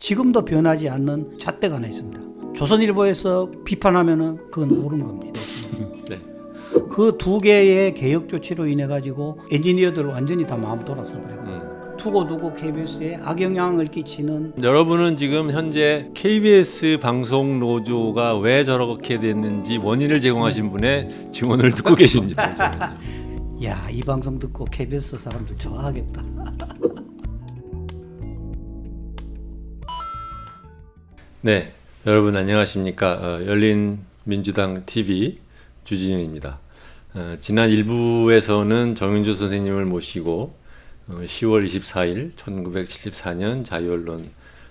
지금도 변하지 않는 잣대가 하나 있습니다. 조선일보에서 비판하면은 그건 옳은 겁니다. 네. 그 두 개의 개혁 조치로 인해 가지고 엔지니어들 완전히 다 마음 돌아서 버렸고 두고두고 KBS에 악영향을 끼치는. 여러분은 지금 현재 KBS 방송 노조가 왜 저렇게 됐는지 원인을 제공하신 분의 증언을 듣고 계십니다. 야, 이 방송 듣고 KBS 사람들 좋아하겠다. 네, 여러분 안녕하십니까? 열린 민주당 TV 주진영입니다. 지난 1부에서는 정윤조 선생님을 모시고 10월 24일 1974년 자유언론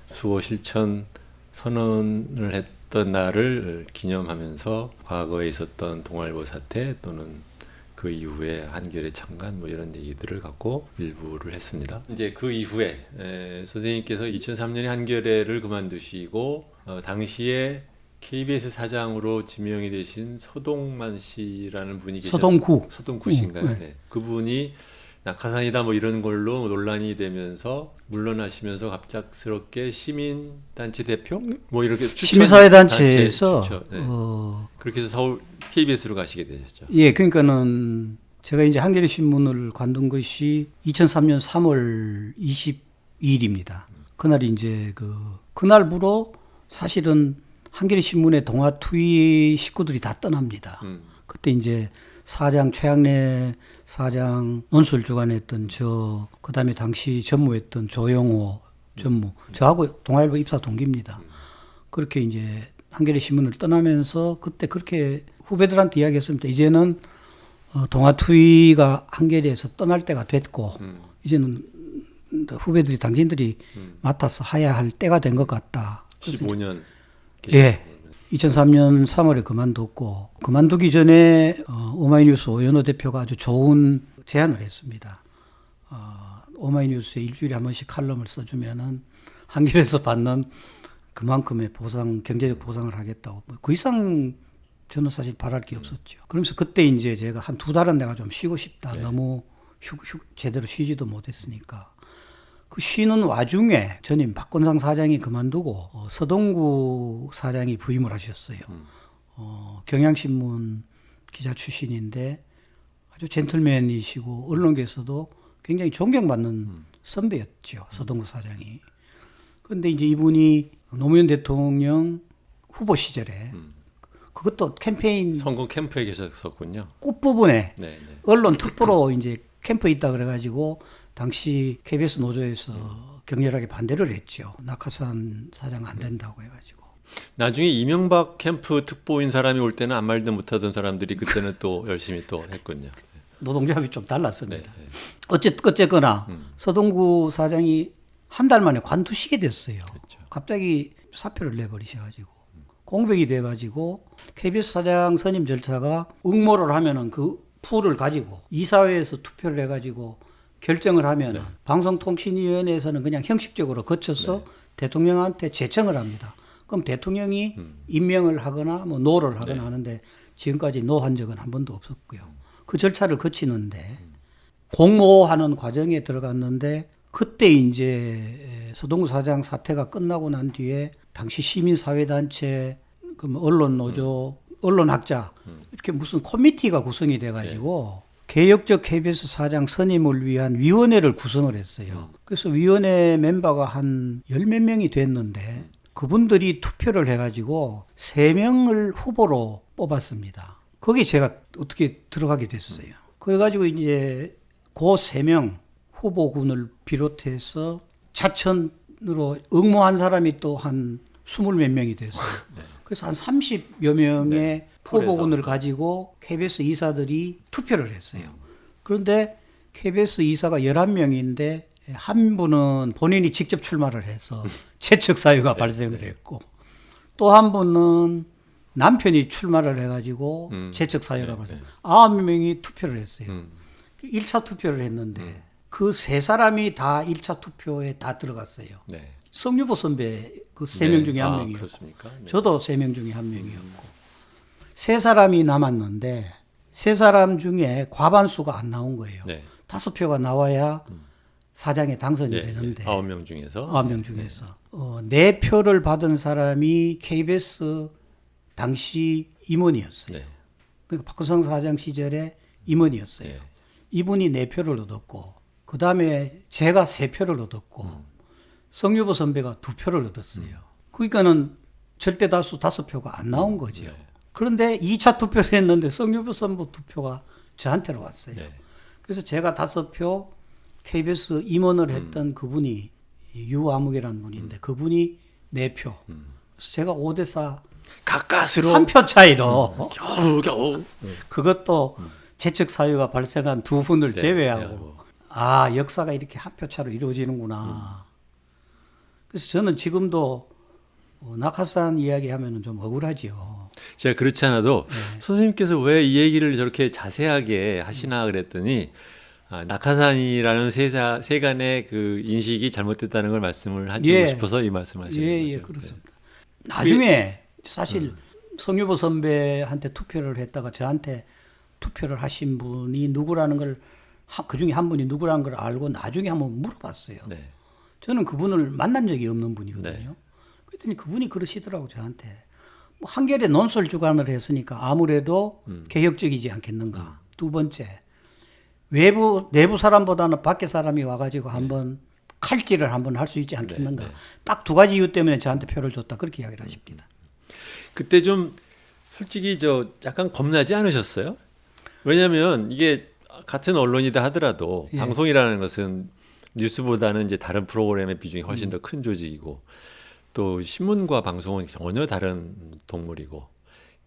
수호 실천 선언을 했던 날을 기념하면서 과거에 있었던 동아일보 사태 또는 그 이후에 한겨레 창간 뭐 이런 얘기들을 갖고 일부를 했습니다. 이제 그 이후에 선생님께서 2003년에 한겨레를 그만두시고 당시에 KBS 사장으로 지명이 되신 서동만 씨라는 분이 서동구 씨인가요? 네. 네. 그분이 낙하산이다 뭐 이런 걸로 논란이 되면서 물러나시면서 갑작스럽게 시민단체 대표 뭐 이렇게 시민사회단체에서 네. 그렇게 해서 서울 KBS로 가시게 되셨죠. 예, 그러니까는 제가 이제 한겨레 신문을 관둔 것이 2003년 3월 22일입니다. 그날이 이제 그날부로 사실은 한겨레 신문의 동아투위 식구들이 다 떠납니다. 그때 이제 사장 최양래 사장 논술 주관했던 저, 그다음에 당시 전무했던 조영호 전무, 저하고 동아일보 입사 동기입니다. 그렇게 이제 한겨레 신문을 떠나면서 그때 그렇게 후배들한테 이야기했습니다. 이제는 동아투위가 한겨레에서 떠날 때가 됐고 이제는 후배들이 당신들이 맡아서 해야 할 때가 된 것 같다. 15년 예. 2003년 3월에 그만뒀고 그만두기 전에 오마이뉴스 오연호 대표가 아주 좋은 제안을 했습니다. 오마이뉴스에 일주일에 한 번씩 칼럼을 써주면은 한겨레에서 받는 그만큼의 보상, 경제적 보상을 하겠다고. 그 이상 저는 사실 바랄 게 없었죠. 그러면서 그때 이제 제가 한 2달은 내가 좀 쉬고 싶다. 네. 너무 제대로 쉬지도 못했으니까. 그 쉬는 와중에 전임 박건상 사장이 그만두고 서동구 사장이 부임을 하셨어요. 경향신문 기자 출신인데 아주 젠틀맨이시고 언론계에서도 굉장히 존경받는 선배였죠. 서동구 사장이. 그런데 이제 이분이 노무현 대통령 후보 시절에 그것도 캠페인 선거 캠프에 계셨었군요. 끝부분에 네. 언론 특보로 이제 캠프에 있다 그래가지고 당시 KBS 노조에서 격렬하게 반대를 했죠. 낙하산 사장 안 된다고 해가지고. 나중에 이명박 캠프 특보인 사람이 올 때는 아무 말도 못하던 사람들이 그때는 또 열심히 또 했군요. 노동조합이 좀 달랐습니다. 네. 어쨌거나 서동구 사장이 한 달 만에 관두시게 됐어요. 그렇죠. 갑자기 사표를 내버리셔가지고 공백이 돼가지고 KBS 사장 선임 절차가 응모를 하면은 그 풀을 가지고 이사회에서 투표를 해가지고 결정을 하면 방송통신위원회에서는 그냥 형식적으로 거쳐서 대통령한테 제청을 합니다. 그럼 대통령이 임명을 하거나 뭐 노를 하거나 하는데 지금까지 노한 적은 한 번도 없었고요. 그 절차를 거치는데 공모하는 과정에 들어갔는데 그때 이제 서동구 사장 사태가 끝나고 난 뒤에 당시 시민사회단체, 언론노조, 언론학자 이렇게 무슨 코미티가 구성이 돼가지고 개혁적 KBS 사장 선임을 위한 위원회를 구성을 했어요. 그래서 위원회 멤버가 한 10몇 명이 됐는데 그분들이 투표를 해가지고 3명을 후보로 뽑았습니다. 거기에 제가 어떻게 들어가게 됐어요. 그래가지고 이제 그 3명 후보군을 비롯해서 자천으로 응모한 사람이 또 한 20몇 명이 됐어요. 그래서 한 30여 명의 후보군을 가지고 KBS 이사들이 투표를 했어요. 그런데 KBS 이사가 11명인데 한 분은 본인이 직접 출마를 해서 채척 사유가 발생을 했고 또 한 분은 남편이 출마를 해가지고 채척 사유가 발생. 9명이 투표를 했어요. 1차 투표를 했는데 그 3사람이 다 1차 투표에 다 들어갔어요. 네. 성유보 선배 그 3명 중에 한 명이었고 그렇습니까? 네. 저도 3명 중에 한 명이었고 3사람이 남았는데 3사람 중에 과반수가 안 나온 거예요. 네. 5표가 나와야 사장에 당선이 되는데 9명 중에서 9명 중에서 네 표를 받은 사람이 KBS 당시 임원이었어요. 네. 그러니까 박근성 사장 시절에 임원이었어요. 네. 이분이 4표를 얻었고 그 다음에 제가 3표를 얻었고 성유보 선배가 2표를 얻었어요. 그러니까는 절대 다수 5표가 안 나온 거죠. 네. 그런데 2차 투표를 했는데 성유보 선배 2표가 저한테로 왔어요. 네. 그래서 제가 5표 KBS 임원을 했던 그분이 유아묵이라는 분인데 그분이 4표. 그래서 제가 5대4 가까스로 한 표 차이로 겨우 그것도 재척 사유가 발생한 두 분을 네, 제외하고 아 역사가 이렇게 한 표 차로 이루어지는구나. 그래서 저는 지금도 낙하산 이야기하면 좀 억울하지요. 제가 그렇지 않아도 선생님께서 왜 이 얘기를 저렇게 자세하게 하시나 그랬더니 낙하산이라는 세간의 그 인식이 잘못됐다는 걸 말씀을 하시고 싶어서 이 말씀을 하시는 거죠. 예, 그렇습니다. 나중에 사실 성유보 선배한테 투표를 했다가 저한테 투표를 하신 분이 누구라는 걸 그 중에 한 분이 누구라는 걸 알고 나중에 한번 물어봤어요. 네. 저는 그분을 만난 적이 없는 분이거든요. 네. 그랬더니 그분이 그러시더라고 저한테. 뭐 한결에 논술 주관을 했으니까 아무래도 개혁적이지 않겠는가. 두 번째, 내부 사람보다는 밖에 사람이 와가지고 한번 칼질을 한번 할 수 있지 않겠는가. 네. 딱 2가지 이유 때문에 저한테 표를 줬다. 그렇게 이야기를 하십니다. 그때 좀 솔직히 약간 겁나지 않으셨어요? 왜냐하면 이게 같은 언론이다 하더라도 예. 방송이라는 것은 뉴스보다는 이제 다른 프로그램의 비중이 훨씬 더 큰 조직이고 또 신문과 방송은 전혀 다른 동물이고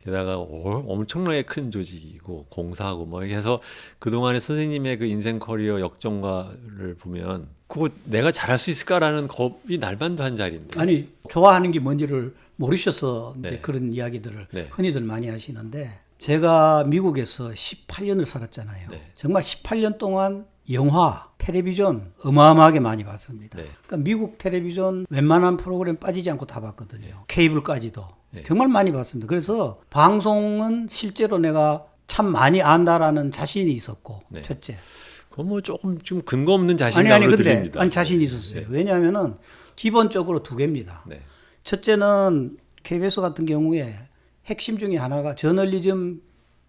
게다가 엄청나게 큰 조직이고 공사하고 뭐 이렇게 해서 그동안의 선생님의 그 인생 커리어 역정과를 보면 그거 내가 잘할 수 있을까라는 겁이 날만도 한 자리인데. 아니 좋아하는 게 뭔지를 모르셔서 이제 네. 그런 이야기들을 네. 흔히들 많이 하시는데 제가 미국에서 18년을 살았잖아요. 네. 정말 18년 동안 영화, 텔레비전 어마어마하게 많이 봤습니다. 네. 그러니까 미국 텔레비전 웬만한 프로그램 빠지지 않고 다 봤거든요. 케이블까지도 네. 정말 많이 봤습니다. 그래서 방송은 실제로 내가 참 많이 안다라는 자신이 있었고 네. 첫째. 그건 뭐 조금 좀 근거 없는 자신감으로 근데 들립니다. 아니 자신이 있었어요. 네. 왜냐하면은 기본적으로 2개입니다. 네. 첫째는 KBS 같은 경우에 핵심 중에 하나가 저널리즘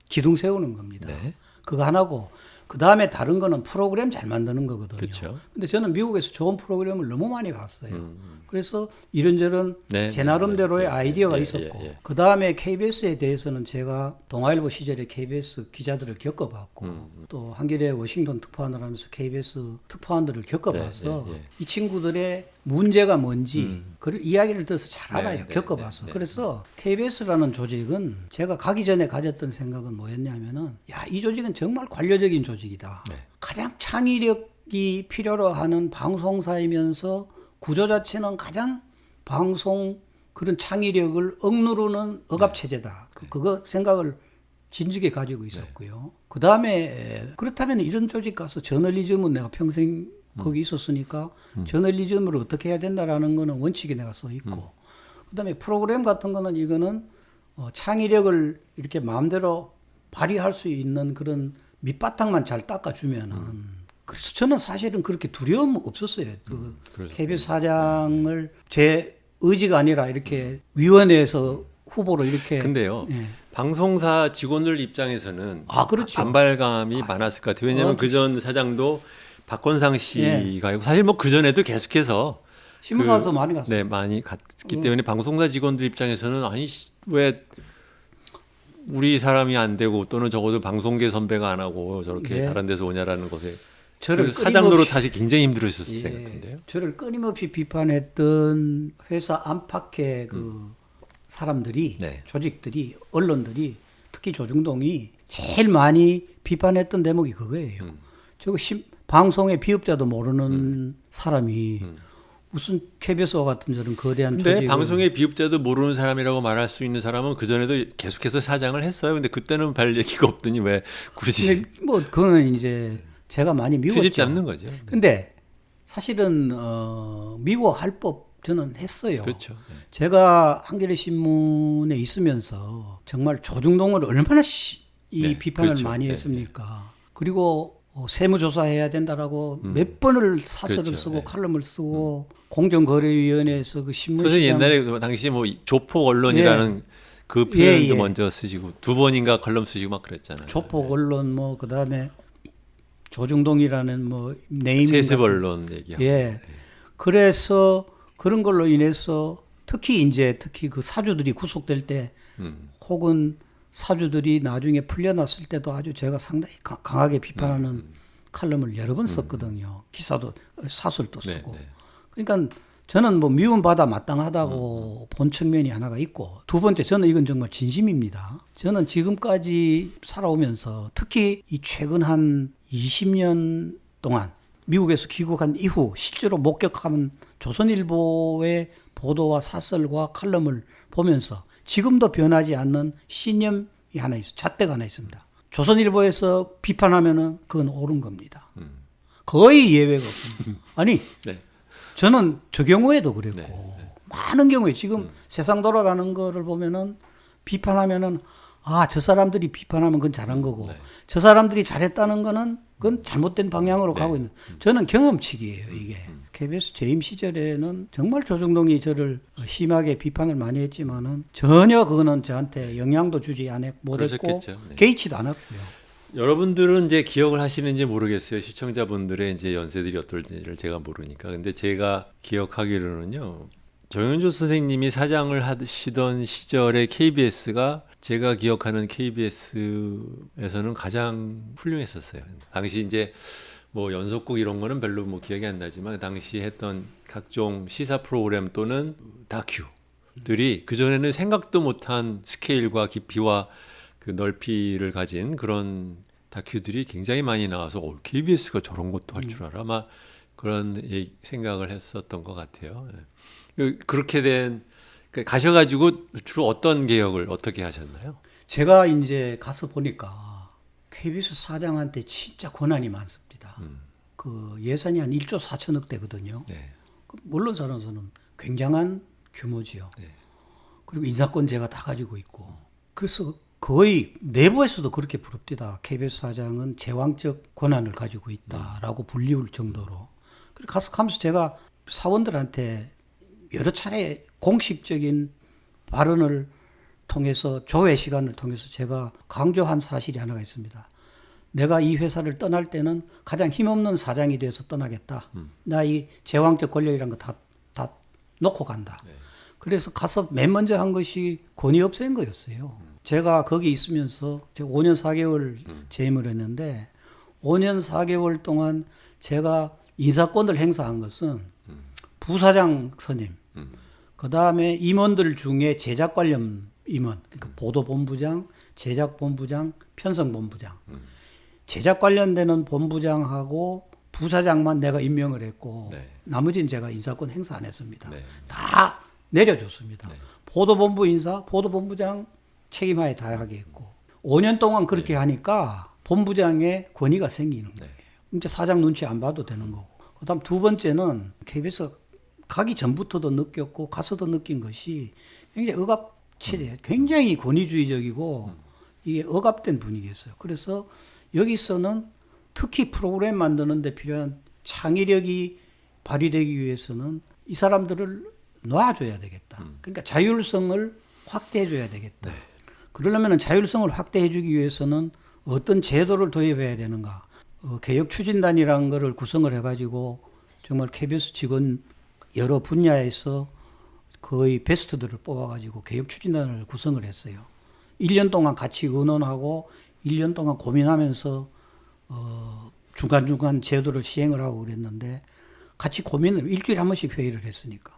기둥 세우는 겁니다. 네. 그거 하나고 그 다음에 다른 거는 프로그램 잘 만드는 거거든요. 그렇죠. 근데 저는 미국에서 좋은 프로그램을 너무 많이 봤어요. 그래서 이런저런 네, 제 나름대로의 네, 네, 아이디어가 예, 있었고 예, 예. 그 다음에 KBS에 대해서는 제가 동아일보 시절에 KBS 기자들을 겪어봤고 또 한겨레 워싱턴 특파원을 하면서 KBS 특파원들을 겪어봐서 네, 네, 네. 이 친구들의 문제가 뭔지 그걸 이야기를 들어서 잘 알아요. 네, 네, 겪어봐서. 네, 네. 그래서 KBS라는 조직은 제가 가기 전에 가졌던 생각은 뭐였냐면은 야, 이 조직은 정말 관료적인 조직이다. 네. 가장 창의력이 필요로 하는 방송사이면서 구조 자체는 가장 방송 그런 창의력을 억누르는 억압체제다. 그거 생각을 진즉에 가지고 있었고요. 그 다음에 그렇다면 이런 조직 가서 저널리즘은 내가 평생 거기 있었으니까 저널리즘을 어떻게 해야 된다라는 거는 원칙에 내가 써 있고 그다음에 프로그램 같은 거는 이거는 창의력을 이렇게 마음대로 발휘할 수 있는 그런 밑바탕만 잘 닦아주면은 그래서 저는 사실은 그렇게 두려움 없었어요. 그렇죠. KBS 사장을 제 의지가 아니라 이렇게 위원회에서 후보로 이렇게 근데요. 예. 방송사 직원들 입장에서는 그렇죠. 반발감이 많았을 것 같아요. 왜냐하면 그전 사장도 박건상 씨가 있고 사실 뭐 그전에도 계속해서 신문사에서 많이 갔어요. 네, 많이 갔기 때문에 방송사 직원들 입장에서는 아니 왜 우리 사람이 안 되고 또는 적어도 방송계 선배가 안 하고 저렇게 예. 다른 데서 오냐라는 것에 저를 사장 노릇 끊임없이- 하시 굉장히 힘들으셨을 것 같은데요. 저를 끊임없이 비판했던 회사 안팎의 그 사람들이 네. 조직들이 언론들이 특히 조중동이 제일 많이 비판했던 대목이 그거예요. 저거 방송의 비업자도 모르는 사람이 무슨 KBS와 같은 저런 거대한 근데 조직을 방송의 비읍자도 모르는 사람이라고 말할 수 있는 사람은 그 전에도 계속해서 사장을 했어요. 근데 그때는 별 얘기가 없더니 왜 굳이 근데 뭐 그거는 이제 제가 많이 미웠죠. 트집 잡는 거죠. 근데 사실은 미워할 법 저는 했어요. 그렇죠. 네. 제가 한겨레 신문에 있으면서 정말 조중동을 얼마나 이 네, 비판을 그렇죠. 많이 네, 했습니까? 그리고 세무조사해야 된다라고 몇 번을 사설을 그렇죠. 쓰고 네. 칼럼을 쓰고 공정거래위원회에서 그 신문시장 선생님 옛날에 그 당시 뭐 조폭 언론이라는 그 표현도 예. 먼저 쓰시고 두 번인가 칼럼 쓰시고 막 그랬잖아요. 조폭 언론 뭐 그다음에 조중동이라는 뭐 네이밍 세습 같은- 언론 얘기하고. 예. 그래서 그런 걸로 인해서 특히 그 사주들이 구속될 때 음. 혹은 사주들이 나중에 풀려났을 때도 아주 제가 상당히 강하게 비판하는 칼럼을 여러 번 썼거든요. 기사도 사설도 네, 쓰고. 네. 그러니까 저는 뭐 미움받아 마땅하다고 본 측면이 하나가 있고 두 번째 저는 이건 정말 진심입니다. 저는 지금까지 살아오면서 특히 이 최근 한 20년 동안 미국에서 귀국한 이후 실제로 목격한 조선일보의 보도와 사설과 칼럼을 보면서 지금도 변하지 않는 신념이 하나 있어요. 잣대가 하나 있습니다. 조선일보에서 비판하면은 그건 옳은 겁니다. 거의 예외가 없습니다. 아니 네. 저는 저 경우에도 그랬고 네. 많은 경우에 지금 세상 돌아가는 거를 보면은 비판하면은 저 사람들이 비판하면 그건 잘한 거고 네. 저 사람들이 잘했다는 거는 그건 잘못된 방향으로 네. 가고 있는 저는 경험칙이에요 이게. KBS 재임 시절에는 정말 조중동이 저를 심하게 비판을 많이 했지만은 전혀 그거는 저한테 영향도 주지 못했고 그러셨겠죠. 네. 개의치도 않았고요. 여러분들은 이제 기억을 하시는지 모르겠어요. 시청자분들의 이제 연세들이 어떨지를 제가 모르니까. 근데 제가 기억하기로는요. 정현조 선생님이 사장을 하시던 시절에 KBS가 제가 기억하는 KBS에서는 가장 훌륭했었어요. 당시 이제 뭐 연속극 이런 거는 별로 뭐 기억이 안 나지만 당시 했던 각종 시사 프로그램 또는 다큐들이 그전에는 생각도 못한 스케일과 깊이와 그 넓이를 가진 그런 다큐들이 굉장히 많이 나와서 KBS가 저런 것도 할 줄 알아? 막 그런 생각을 했었던 것 같아요. 그렇게 된 가셔가지고 주로 어떤 개혁을 어떻게 하셨나요? 제가 이제 가서 보니까 KBS 사장한테 진짜 권한이 많습니다. 그 예산이 한 1조 4천억 대거든요. 네. 물론 저는 굉장한 규모지요. 네. 그리고 인사권제가 다 가지고 있고. 그래서 거의 내부에서도 그렇게 부릅디다. KBS 사장은 제왕적 권한을 가지고 있다라고 불리울 정도로. 그래서 가서 제가 사원들한테 여러 차례 공식적인 발언을 통해서 조회 시간을 통해서 제가 강조한 사실이 하나가 있습니다. 내가 이 회사를 떠날 때는 가장 힘없는 사장이 돼서 떠나겠다. 나 이 제왕적 권력이란 거 다 놓고 간다. 네. 그래서 가서 맨 먼저 한 것이 권위 없앤 거였어요. 제가 거기 있으면서 제가 5년 4개월 재임을 했는데 5년 4개월 동안 제가 인사권을 행사한 것은 부사장 선임, 그 다음에 임원들 중에 제작 관련 임원, 그러니까 보도본부장, 제작본부장, 편성본부장. 제작 관련되는 본부장하고 부사장만 내가 임명을 했고 네. 나머지는 제가 인사권 행사 안 했습니다. 네. 다 내려줬습니다. 네. 보도본부 인사, 보도본부장 책임하에 다 하게 했고 5년 동안 그렇게 하니까 본부장의 권위가 생기는 거예요. 이제 사장 눈치 안 봐도 되는 거고. 그다음 두 번째는 KBS 가기 전부터도 느꼈고 가서도 느낀 것이 굉장히 억압체제, 굉장히 권위주의적이고 이게 억압된 분위기였어요. 그래서 여기서는 특히 프로그램 만드는 데 필요한 창의력이 발휘되기 위해서는 이 사람들을 놔줘야 되겠다. 그러니까 자율성을 확대해 줘야 되겠다. 그러려면 자율성을 확대해 주기 위해서는 어떤 제도를 도입해야 되는가. 개혁 추진단이라는 거를 구성을 해가지고 정말 KBS 직원 여러 분야에서 거의 베스트들을 뽑아가지고 개혁 추진단을 구성을 했어요. 1년 동안 같이 의논하고 1년 동안 고민하면서 중간중간 제도를 시행을 하고 그랬는데 같이 고민을 일주일에 한 번씩 회의를 했으니까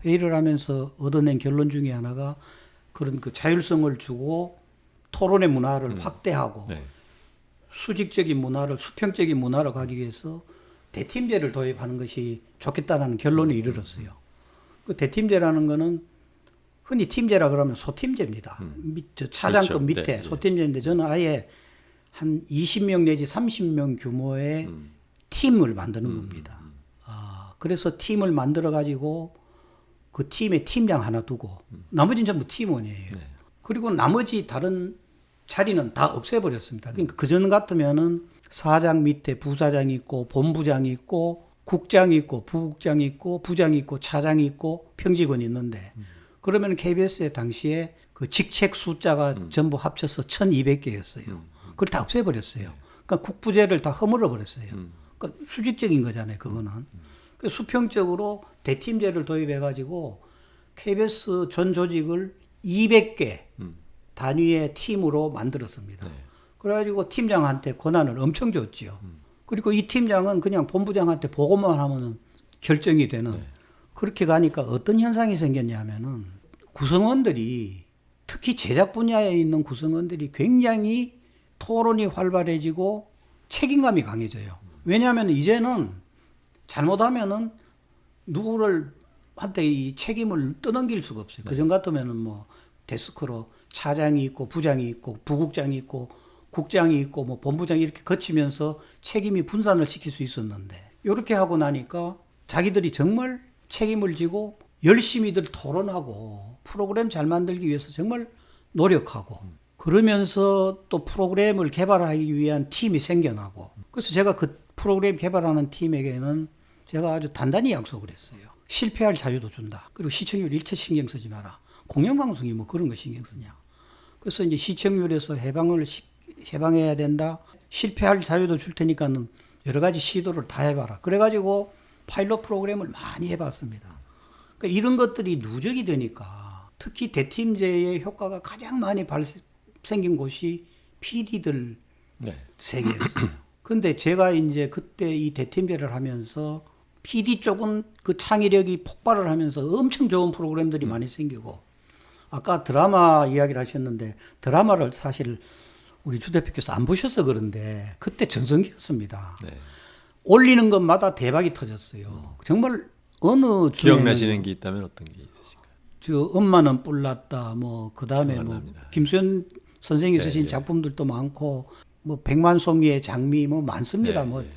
회의를 하면서 얻어낸 결론 중에 하나가 그런 그 자율성을 주고 토론의 문화를 확대하고 네. 수직적인 문화를 수평적인 문화로 가기 위해서 대팀제를 도입하는 것이 좋겠다라는 결론에 이르렀어요. 그 대팀제라는 거는 흔히 팀제라 그러면 소팀제입니다. 저 차장급 그렇죠. 밑에 네, 소팀제인데 저는 아예 한 20명 내지 30명 규모의 팀을 만드는 겁니다. 그래서 팀을 만들어 가지고 그 팀에 팀장 하나 두고 나머지는 전부 팀원이에요. 네. 그리고 나머지 다른 자리는 다 없애버렸습니다. 그러니까 그전 같으면은 사장 밑에 부사장이 있고 본부장이 있고 국장이 있고 부국장이 있고 부장이 있고 차장이 있고 평직원이 있는데 그러면 KBS의 당시에 그 직책 숫자가 전부 합쳐서 1,200개였어요. 그걸 다 없애버렸어요. 그러니까 국부제를 다 허물어 버렸어요. 그러니까 수직적인 거잖아요. 그거는. 그래서 수평적으로 대팀제를 도입해가지고 KBS 전 조직을 200개 단위의 팀으로 만들었습니다. 네. 그래가지고 팀장한테 권한을 엄청 줬지요. 그리고 이 팀장은 그냥 본부장한테 보고만 하면 결정이 되는 네. 그렇게 가니까 어떤 현상이 생겼냐면은 구성원들이 특히 제작 분야에 있는 구성원들이 굉장히 토론이 활발해지고 책임감이 강해져요. 왜냐하면 이제는 잘못하면은 누구를 한테 이 책임을 떠넘길 수가 없어요. 그전 같으면은 뭐 데스크로 차장이 있고 부장이 있고 부국장이 있고 국장이 있고 뭐 본부장이 이렇게 거치면서 책임이 분산을 시킬 수 있었는데 이렇게 하고 나니까 자기들이 정말 책임을 지고 열심히들 토론하고 프로그램 잘 만들기 위해서 정말 노력하고 그러면서 또 프로그램을 개발하기 위한 팀이 생겨나고 그래서 제가 그 프로그램 개발하는 팀에게는 제가 아주 단단히 약속을 했어요. 실패할 자유도 준다. 그리고 시청률 일체 신경 쓰지 마라. 공영방송이 뭐 그런 거 신경 쓰냐. 그래서 이제 시청률에서 해방해야 된다. 실패할 자유도 줄 테니까는 여러 가지 시도를 다 해봐라. 그래가지고 파일럿 프로그램을 많이 해봤습니다. 그러니까 이런 것들이 누적이 되니까 특히 대팀제의 효과가 가장 많이 생긴 곳이 PD들 네. 세계였어요. 근데 제가 이제 그때 이 대팀제를 하면서 PD 쪽은 그 창의력이 폭발을 하면서 엄청 좋은 프로그램들이 많이 생기고 아까 드라마 이야기를 하셨는데 드라마를 사실 우리 주 대표께서 안 보셔서 그런데 그때 전성기였습니다. 네. 올리는 것마다 대박이 터졌어요. 정말 어느 기억나시는 게 있다면 어떤 게 있으실까요? 저 엄마는 뿔났다 뭐 그다음에 기억 안 뭐 납니다. 김수현 선생이 네, 쓰신 예. 작품들도 많고 뭐 백만송이의 장미 뭐 많습니다. 네, 뭐 네,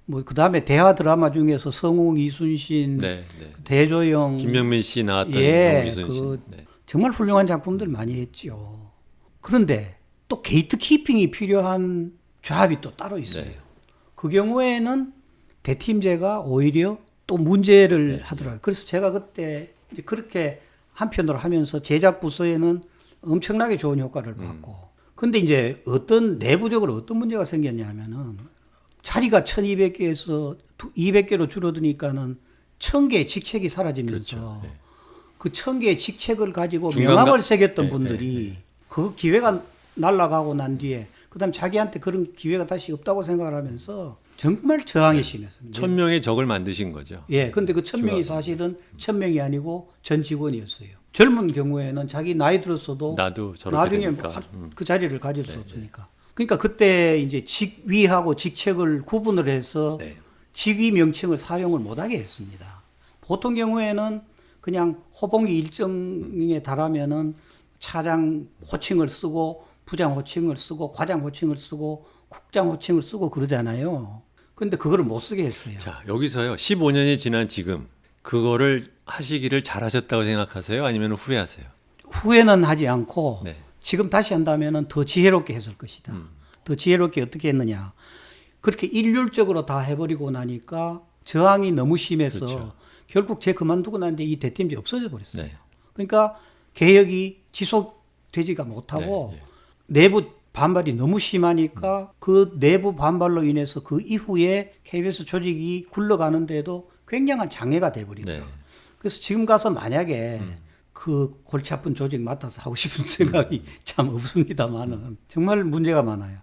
뭐 그다음에 대하 드라마 중에서 성웅, 이순신, 네, 네. 대조영 김명민 씨 나왔던 예, 정미순 씨. 그 네. 정말 훌륭한 작품들 많이 했죠. 그런데 또 게이트 키핑이 필요한 조합이 또 따로 있어요. 네. 그 경우에는 대팀제가 오히려 또 문제를 네, 하더라고요. 그래서 제가 그때 이제 그렇게 한편으로 하면서 제작 부서에는 엄청나게 좋은 효과를 봤고. 근데 이제 내부적으로 어떤 문제가 생겼냐면은 자리가 1,200개에서 200개로 줄어드니까는 1,000개의 직책이 사라지면서 그렇죠. 네. 그 1,000개의 직책을 가지고 중간 명함을 새겼던 네, 분들이 그 기회가 날아가고 난 뒤에 그다음 자기한테 그런 기회가 다시 없다고 생각을 하면서 정말 저항이 심했습니다. 1,000명의 적을 만드신 거죠. 예, 근데 그 1,000명이 사실은 1,000명이 아니고 전 직원이었어요. 젊은 경우에는 자기 나이 들었어도 나도 저렇게 나중에 되니까. 그 자리를 가질 수 없으니까. 그러니까 그때 이제 직위하고 직책을 구분을 해서 직위 명칭을 사용을 못하게 했습니다. 보통 경우에는 그냥 호봉이 일정에 달하면은 차장 호칭을 쓰고 부장 호칭을 쓰고 과장 호칭을 쓰고 국장 호칭을 쓰고 그러잖아요. 근데 그거를 못 쓰게 했어요. 자, 여기서요. 15년이 지난 지금 그거를 하시기를 잘하셨다고 생각하세요? 아니면 후회하세요? 후회는 하지 않고 네. 지금 다시 한다면은 더 지혜롭게 했을 것이다. 더 지혜롭게 어떻게 했느냐. 그렇게 일률적으로 다 해버리고 나니까 저항이 너무 심해서 그렇죠. 결국 제 그만두고 난 뒤에 이 대팀이 없어져 버렸어요. 네. 그러니까 개혁이 지속되지가 못하고 네, 예. 내부 반발이 너무 심하니까 그 내부 반발로 인해서 그 이후에 KBS 조직이 굴러가는데도 굉장한 장애가 돼버리더라고요. 네. 그래서 지금 가서 만약에 그 골치 아픈 조직 맡아서 하고 싶은 생각이 참 없습니다만은 정말 문제가 많아요.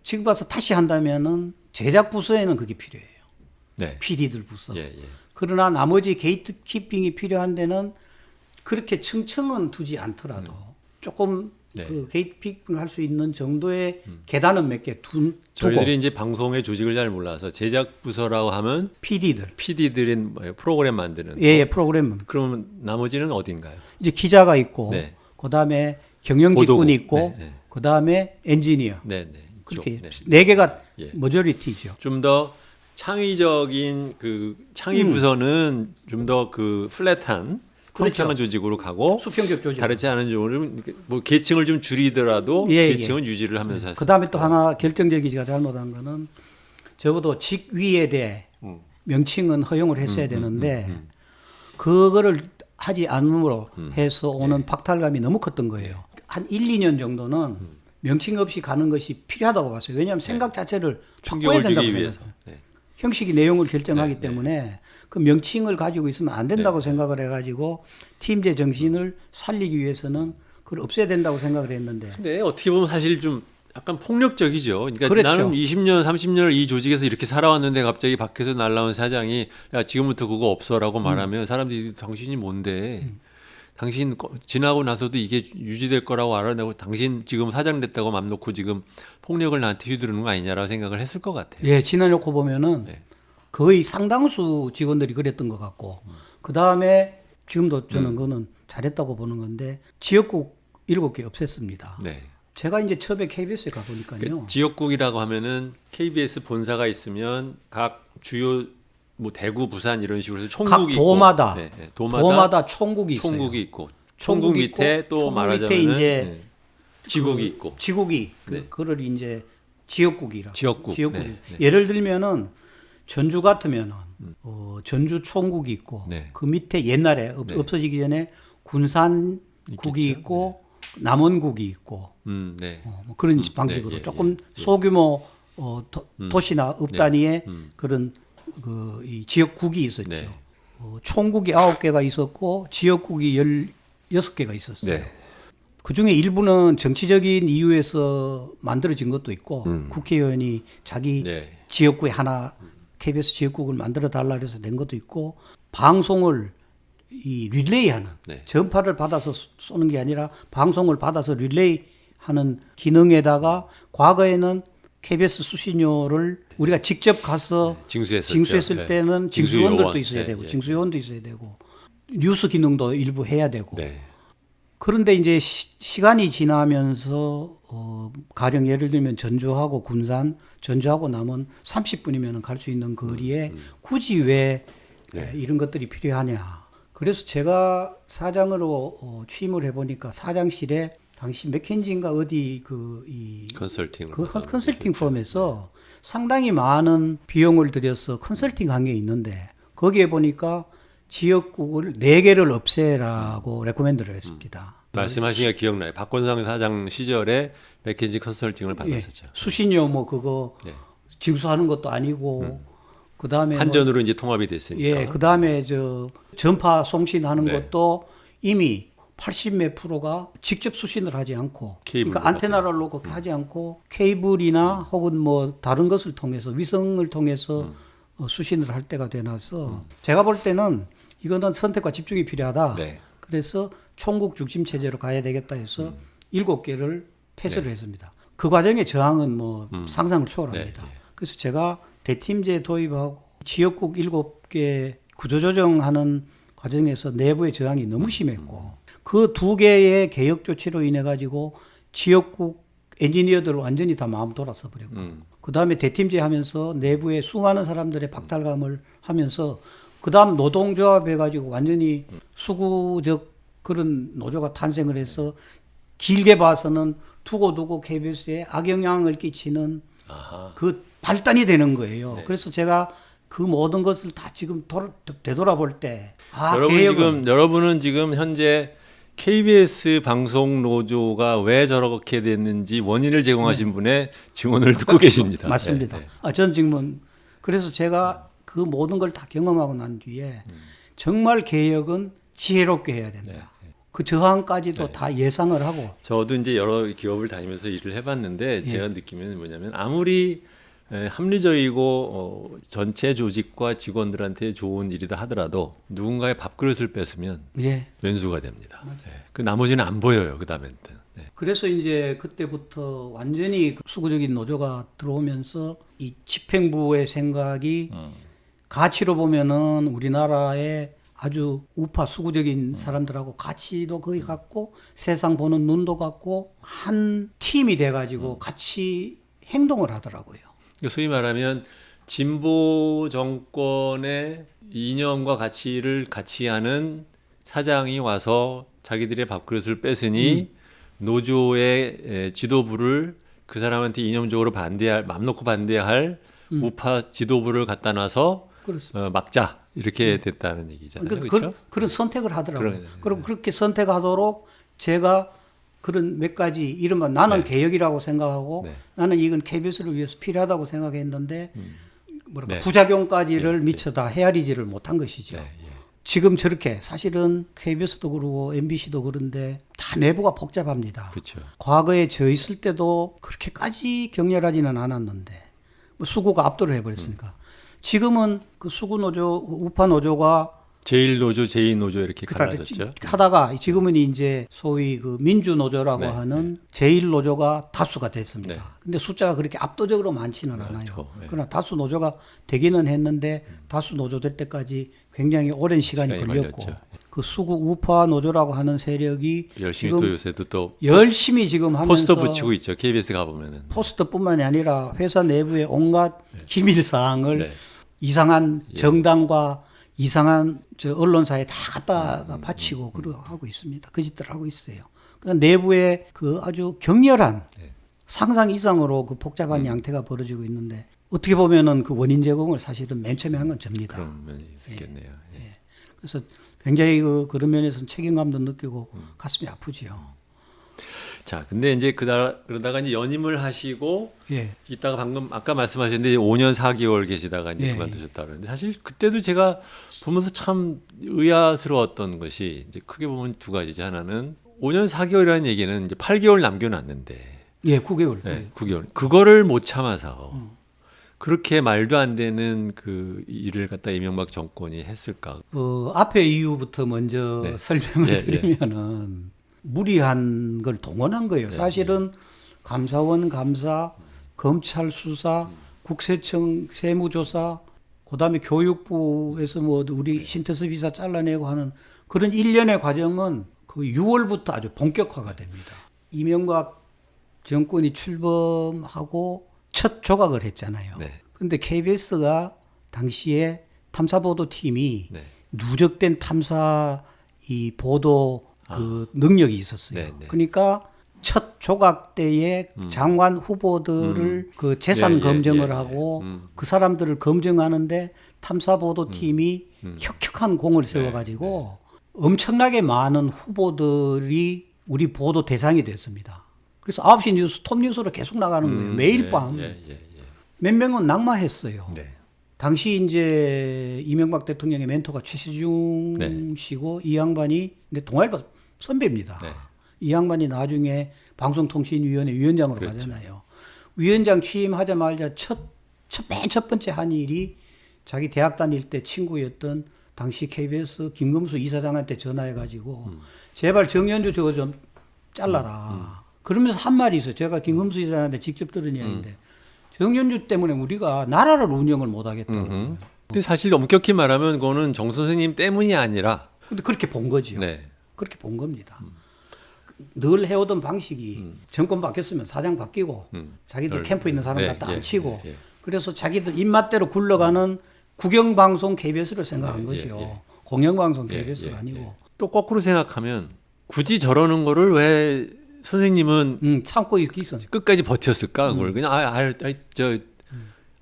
지금 가서 다시 한다면은 제작 부서에는 그게 필요해요. 네. PD들 부서. 예, 예. 그러나 나머지 게이트 키핑이 필요한 데는 그렇게 층층은 두지 않더라도 조금 네. 그 게이트 키핑을 할 수 있는 정도의 계단은 몇 개 두고 저희들이 이제 방송의 조직을 잘 몰라서 제작 부서라고 하면 PD들. PD들인 프로그램 만드는. 예, 프로그램. 그러면 나머지는 어딘가요? 이제 기자가 있고 네. 그다음에 경영직군이 보도국. 있고 네, 네. 그다음에 엔지니어. 네, 네. 이쪽. 그렇게 네. 네 개가 예. 머저리티죠. 좀 더 창의적인 그 창의 부서는 좀 더 그 플랫한 평평한 조직으로 가고 수평적 조직. 다르지 않은 조직으로 뭐 계층을 좀 줄이더라도 예, 계층은 유지를 하면서 그 다음에 또 하나 결정적이지가 잘못한 거는 적어도 직위에 대해 명칭은 허용을 했어야 되는데 그거를 하지 않음으로 해서 오는 박탈감이 너무 컸던 거예요. 한 1, 2년 정도는 명칭 없이 가는 것이 필요하다고 봤어요. 왜냐하면 생각 자체를 바꿔야 충격을 된다고 주기 위해서. 생각해요. 네. 형식이 내용을 결정하기 때문에 그 명칭을 가지고 있으면 안 된다고 생각을 해가지고 팀제 정신을 살리기 위해서는 그걸 없애야 된다고 생각을 했는데 근데 어떻게 보면 사실 좀 약간 폭력적이죠. 그러니까 그렇죠. 나는 20년, 30년을 이 조직에서 이렇게 살아왔는데 갑자기 밖에서 날라온 사장이 야 지금부터 그거 없어라고 말하면 사람들이 당신이 뭔데? 당신 지나고 나서도 이게 유지될 거라고 알아내고 당신 지금 사장 됐다고 맘 놓고 지금 폭력을 나한테 휘두르는 거 아니냐라고 생각을 했을 것 같아요. 예, 지나놓고 보면은 네. 거의 상당수 직원들이 그랬던 것 같고 그 다음에 지금도 저는 그거는 잘했다고 보는 건데 지역국 7개 없앴습니다. 네. 제가 이제 처음에 KBS에 가보니까요. 그 지역국이라고 하면은 KBS 본사가 있으면 각 주요 뭐 대구, 부산 이런 식으로 해서 총국이 각 도마다, 있고, 네, 도마다 총국이 있어요. 총국이 있고 총국 밑에 있고, 또 총국 말하자면 밑에 이제 지국이 있고 지국이 네. 그걸 이제 지역국이라. 지역국. 네, 네. 예를 들면은 전주 같으면은 전주 총국이 있고 네. 그 밑에 옛날에 없어지기 전에 군산국이 있고 남원국이 있고 네. 뭐 그런 방식으로 네, 예, 조금 예. 소규모 도시나 읍 단위의 네. 그런 이 지역국이 있었죠. 네. 총국이 9개가 있었고 지역국이 16개가 있었어요. 네. 그 중에 일부는 정치적인 이유에서 만들어진 것도 있고 국회의원이 자기 네. 지역구에 하나 KBS 지역국을 만들어 달라 그래서 낸 것도 있고 방송을 이 릴레이하는 네. 전파를 받아서 쏘는 게 아니라 방송을 받아서 릴레이하는 기능에다가 과거에는 KBS 수신료를 우리가 직접 가서 징수했을 네. 때는 징수요원들도 징수요원. 있어야 네, 되고 네. 징수요원도 있어야 되고 뉴스 기능도 일부 해야 되고 네. 그런데 이제 시간이 지나면서 가령 예를 들면 전주하고 군산, 전주하고 남은 30분이면 갈 수 있는 거리에 굳이 왜 이런 것들이 필요하냐. 그래서 제가 사장으로 취임을 해보니까 사장실에 당시 맥켄지인가 어디 컨설팅 컨설팅 펌에서 상당히 많은 비용을 들여서 컨설팅 한 게 있는데 거기에 보니까 지역국을 4개를 없애라고 레코멘드를 했습니다. 말씀하신 게 기억나요. 박건상 사장 시절에 맥켄지 컨설팅을 받았었죠. 예, 수신료 뭐 그거 네. 징수하는 것도 아니고 그다음에 한전으로 이제 통합이 됐으니까. 예, 그다음에 저 전파 송신하는 네. 것도 이미 80몇 프로가 직접 수신을 하지 않고 케이블 그러니까 안테나를 놓고 하지 않고 케이블이나 혹은 뭐 다른 것을 통해서 위성을 통해서 수신을 할 때가 되나서 제가 볼 때는 이거는 선택과 집중이 필요하다. 네. 그래서 총국 중심 체제로 가야 되겠다 해서 7개를 폐쇄를 했습니다. 그 과정의 저항은 뭐 상상을 초월합니다. 네, 네. 그래서 제가 대팀제 도입하고 지역국 7개 구조조정하는 과정에서 내부의 저항이 너무 심했고 그 2개의 개혁 조치로 인해 가지고 지역국 엔지니어들 완전히 다 마음 돌아서 버렸고 그 다음에 대팀제 하면서 내부에 수많은 사람들의 박탈감을 하면서 그 다음 노동조합 해가지고 완전히 수구적 그런 노조가 탄생을 해서 길게 봐서는 두고두고 KBS에 악영향을 끼치는 아하. 그 발단이 되는 거예요. 그래서 제가 그 모든 것을 다 지금 되돌아볼 때 여러분은 지금 현재 KBS 방송 노조가 왜 저렇게 됐는지 원인을 제공하신 분의 증언을 듣고 계십니다. 맞습니다. 네, 네. 전 지금은 그래서 제가 그 모든 걸 다 경험하고 난 뒤에 정말 개혁은 지혜롭게 해야 된다. 그 저항까지도 다 예상을 하고. 저도 이제 여러 기업을 다니면서 일을 해봤는데 제가 느끼는 뭐냐면 아무리 합리적이고 전체 조직과 직원들한테 좋은 일이다 하더라도 누군가의 밥그릇을 뺏으면 왼수가 됩니다. 그 나머지는 안 보여요. 그 다음에는. 그래서 이제 그때부터 완전히 수구적인 노조가 들어오면서 이 집행부의 생각이 가치로 보면은 우리나라의 아주 우파 수구적인 사람들하고 가치도 거의 같고 세상 보는 눈도 같고 한 팀이 돼가지고 같이 행동을 하더라고요. 소위 말하면 진보 정권의 이념과 가치를 같이 하는 사장이 와서 자기들의 밥그릇을 뺏으니 노조의 지도부를 그 사람한테 이념적으로 맘 놓고 반대할 우파 지도부를 갖다 놔서 막자 이렇게 됐다는 얘기잖아요. 그렇죠? 그런 선택을 하더라고요. 그러네. 그럼 그렇게 선택하도록 제가 그런 몇 가지 이른바 나는 개혁이라고 생각하고 네. 나는 이건 KBS를 위해서 필요하다고 생각했는데 뭐랄까 네. 부작용까지를 미처 다 헤아리지를 못한 것이죠. 네, 예. 지금 저렇게 사실은 KBS도 그러고 MBC도 그런데 다 내부가 복잡합니다. 그렇죠. 과거에 저 있을 때도 그렇게까지 격렬하지는 않았는데 뭐 수구가 압도를 해버렸으니까 지금은 그 수구 노조, 우파 노조가 제1노조, 제2노조 이렇게 갈라졌죠. 하다가 지금은 이제 소위 그 민주노조라고 네, 하는 제1노조가 다수가 됐습니다. 네. 근데 숫자가 그렇게 압도적으로 많지는 않아요. 네. 그러나 다수 노조가 되기는 했는데 다수 노조 될 때까지 굉장히 오랜 시간이 걸렸고 걸렸죠. 그 수구 우파 노조라고 하는 세력이 열심히 지금 또 요새도 또 열심히 지금 하면서 포스터 붙이고 있죠. KBS 가보면은. 포스터뿐만이 아니라 회사 내부의 온갖 기밀 사항을 네. 이상한 정당과 이상한 저 언론사에 다 갖다가 바치고 하고 있습니다. 그 짓들을 하고 있어요. 그러니까 내부에 그 아주 격렬한 상상 이상으로 그 복잡한 양태가 벌어지고 있는데 어떻게 보면은 그 원인 제공을 사실은 맨 처음에 한 건 접니다. 그런 면이 있겠네요. 예. 그래서 굉장히 그런 면에서는 책임감도 느끼고 가슴이 아프지요. 자, 근데 이제 그러다가 이제 연임을 하시고 예. 이따가 방금 아까 말씀하셨는데 5년 4개월 계시다가 이제 예. 그만두셨다 그러는데 사실 그때도 제가 보면서 참 의아스러웠던 것이 이제 크게 보면 두 가지죠. 하나는 5년 4개월이라는 얘기는 이제 8개월 남겨놨는데 예, 9개월. 네, 9개월. 그거를 못 참아서 그렇게 말도 안 되는 그 일을 갖다 이명박 정권이 했을까? 앞에 이유부터 먼저 네. 설명을 예, 드리면은 무리한 걸 동원한 거예요. 사실은 감사원 감사, 검찰 수사, 국세청 세무조사, 그다음에 교육부에서 뭐 우리 신태수 비서 잘라내고 하는 그런 일련의 과정은 그 6월부터 아주 본격화가 됩니다. 이명박 정권이 출범하고 첫 조각을 했잖아요. 네. 근데 KBS가 당시에 탐사보도팀이 네. 누적된 탐사 이 보도 그 능력이 있었어요. 네, 네. 그러니까 첫 조각 때에 장관 후보들을 그 재산 예, 예, 검증을 예, 하고 예. 그 사람들을 검증하는데 탐사보도팀이 혁혁한 공을 세워가지고 엄청나게 많은 후보들이 우리 보도 대상이 됐습니다. 그래서 9시 뉴스, 톱뉴스로 계속 나가는 거예요. 매일 밤. 몇 명은 낙마했어요. 네. 당시 이제 이명박 대통령의 멘토가 최시중 네. 씨고 이 양반이 근데 동아일보 선배입니다. 네. 이 양반이 나중에 방송통신위원회 위원장으로 그렇죠. 가잖아요. 위원장 취임하자마자 맨 첫 번째 한 일이 자기 대학 다닐 때 친구였던 당시 KBS 김금수 이사장한테 전화해가지고 제발 정연주 저거 좀 잘라라. 그러면서 한 말이 있어요. 제가 김금수 이사장한테 직접 들은 이야기인데 정연주 때문에 우리가 나라를 운영을 못하겠다고. 근데 사실 엄격히 말하면 그거는 정 선생님 때문이 아니라 근데 그렇게 본 거죠. 네. 그렇게 본 겁니다. 늘 해오던 방식이 정권 바뀌었으면 사장 바뀌고 자기들 캠프 있는 사람 갖다 앉히고 그래서 자기들 입맛대로 굴러가는 국영방송 KBS를 생각한 거죠. 공영방송 KBS가 아니고. 또 거꾸로 생각하면 굳이 저러는 거를 왜 선생님은 참고 이렇게 있었어요. 끝까지 버텼을까? 그걸 그냥 저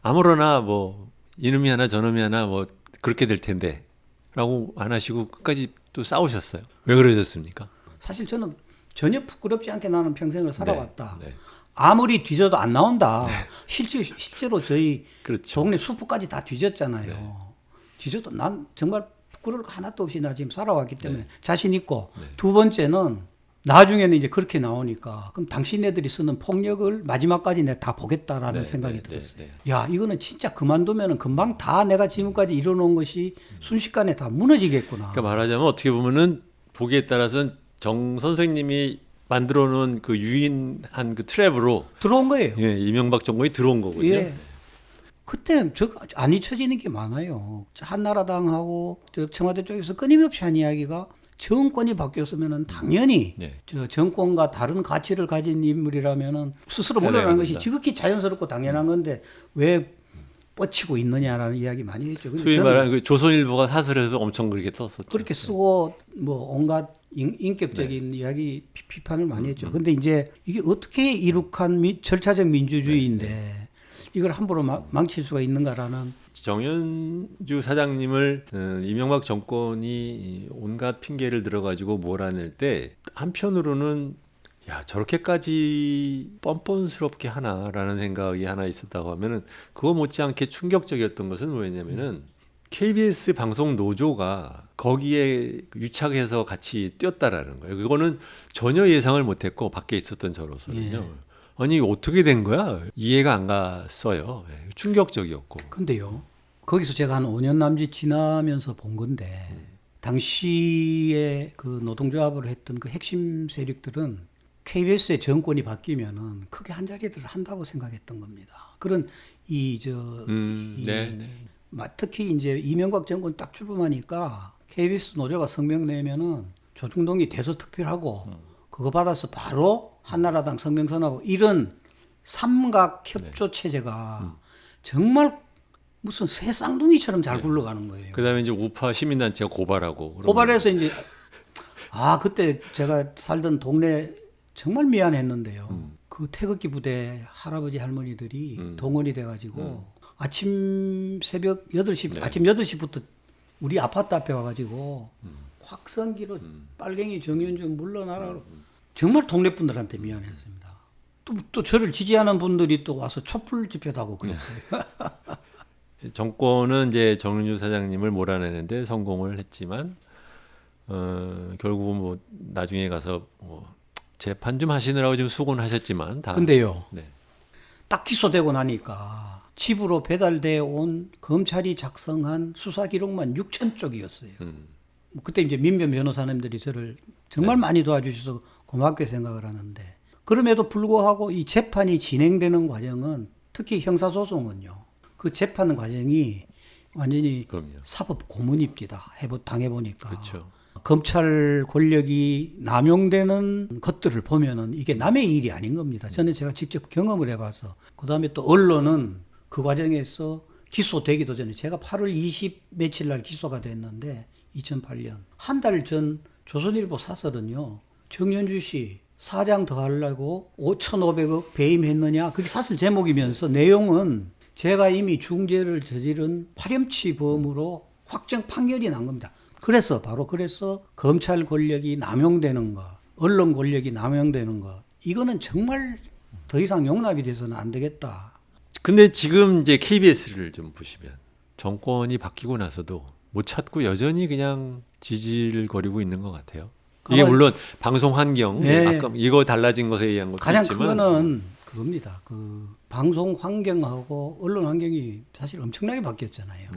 아무러나 뭐 이놈이 하나 저놈이 하나 뭐 그렇게 될 텐데라고 안 하시고 끝까지 또 싸우셨어요. 왜 그러셨습니까? 사실 저는 전혀 부끄럽지 않게 나는 평생을 살아왔다. 네. 아무리 뒤져도 안 나온다. 실제로 저희 그렇죠. 동네 수포까지 다 뒤졌잖아요. 뒤져도 난 정말 부끄러울 거 하나도 없이 나 지금 살아왔기 때문에 자신 있고 두 번째는 나중에는 이제 그렇게 나오니까 그럼 당신네들이 쓰는 폭력을 마지막까지 내가 다 보겠다라는 생각이 들었어요. 야, 이거는 진짜 그만두면은 금방 다 내가 지금까지 이뤄놓은 것이 순식간에 다 무너지겠구나. 그러니까 말하자면 어떻게 보면은 보기에 따라서는 정 선생님이 만들어 놓은 그 유인한 그 트랩으로 들어온 거예요. 예, 이명박 정권이 들어온 거군요. 예. 그때 안 잊혀지는 게 많아요. 한나라당하고 청와대 쪽에서 끊임없이 한 이야기가 정권이 바뀌었으면은 당연히 저 정권과 다른 가치를 가진 인물이라면은 스스로 물러나는 것이 지극히 자연스럽고 당연한 건데 왜 뻗치고 있느냐라는 이야기 많이 했죠. 근데 소위 저는 말하는 그 조선일보가 사설에서 엄청 그렇게 썼었죠. 그렇게 쓰고 뭐 온갖 인격적인 이야기 비판을 많이 했죠. 근데 이제 이게 어떻게 이룩한 절차적 민주주의인데 이걸 함부로 망칠 수가 있는가라는 정현주 사장님을 이명박 정권이 온갖 핑계를 들어가지고 몰아낼 때 한편으로는 야 저렇게까지 뻔뻔스럽게 하나라는 생각이 하나 있었다고 하면은 그거 못지않게 충격적이었던 것은 뭐였냐면은 KBS 방송 노조가 거기에 유착해서 같이 뛰었다라는 거예요. 그거는 전혀 예상을 못했고 밖에 있었던 저로서는요. 아니 어떻게 된 거야? 이해가 안 갔어요. 충격적이었고. 근데요. 거기서 제가 한 5년 남짓 지나면서 본 건데 당시에 그 노동조합을 했던 그 핵심 세력들은 KBS의 정권이 바뀌면은 크게 한 자리를 한다고 생각했던 겁니다. 그런 특히 이제 이명박 정권 딱 출범하니까 KBS 노조가 성명 내면은 조중동이 대서특필하고 그거 받아서 바로 한나라당 성명선하고 이런 삼각 협조 체제가 정말 무슨 새 쌍둥이처럼 잘 굴러가는 거예요. 그다음에 이제 우파 시민단체가 고발하고 고발해서 이제 그때 제가 살던 동네 정말 미안했는데요. 그 태극기 부대 할아버지 할머니들이 동원이 돼가지고 아침 새벽 8시 아침 8시부터 우리 아파트 앞에 와가지고 확성기로 빨갱이 정현주 물러나라 정말 동네 분들한테 미안했습니다. 또 저를 지지하는 분들이 또 와서 촛불 집회도 하고 그랬어요. 정권은 이제 정윤주 사장님을 몰아내는데 성공을 했지만 결국은 뭐 나중에 가서 뭐 재판 좀 하시느라고 지금 수고는 하셨지만 근데요. 딱 기소되고 나니까 집으로 배달돼 온 검찰이 작성한 수사 기록만 6,000쪽이었어요. 그때 이제 민변 변호사님들이 저를 정말 많이 도와주셔서 고맙게 생각을 하는데 그럼에도 불구하고 이 재판이 진행되는 과정은 특히 형사소송은요. 그 재판 과정이 완전히 사법 고문입니다. 당해보니까. 그렇죠. 검찰 권력이 남용되는 것들을 보면은 이게 남의 일이 아닌 겁니다. 저는 제가 직접 경험을 해봐서. 그 다음에 또 언론은 그 과정에서 기소되기도 전에 제가 8월 20 며칠 날 기소가 됐는데 2008년. 한 달 전 조선일보 사설은요. 정현주 씨 사장 더 하려고 5,500억 배임했느냐. 그게 사설 제목이면서 내용은 제가 이미 중죄를 저지른 파렴치범으로 확정 판결이 난 겁니다. 그래서 검찰 권력이 남용되는 거, 언론 권력이 남용되는 거, 이거는 정말 더 이상 용납이 돼서는 안 되겠다. 근데 지금 이제 KBS를 좀 보시면 정권이 바뀌고 나서도 못 찾고 여전히 그냥 지질거리고 있는 것 같아요. 이게 물론 방송 환경, 아까 이거 달라진 것에 의한 것도 가장 있지만 큰 거는 그겁니다. 그 방송 환경하고 언론 환경이 사실 엄청나게 바뀌었잖아요.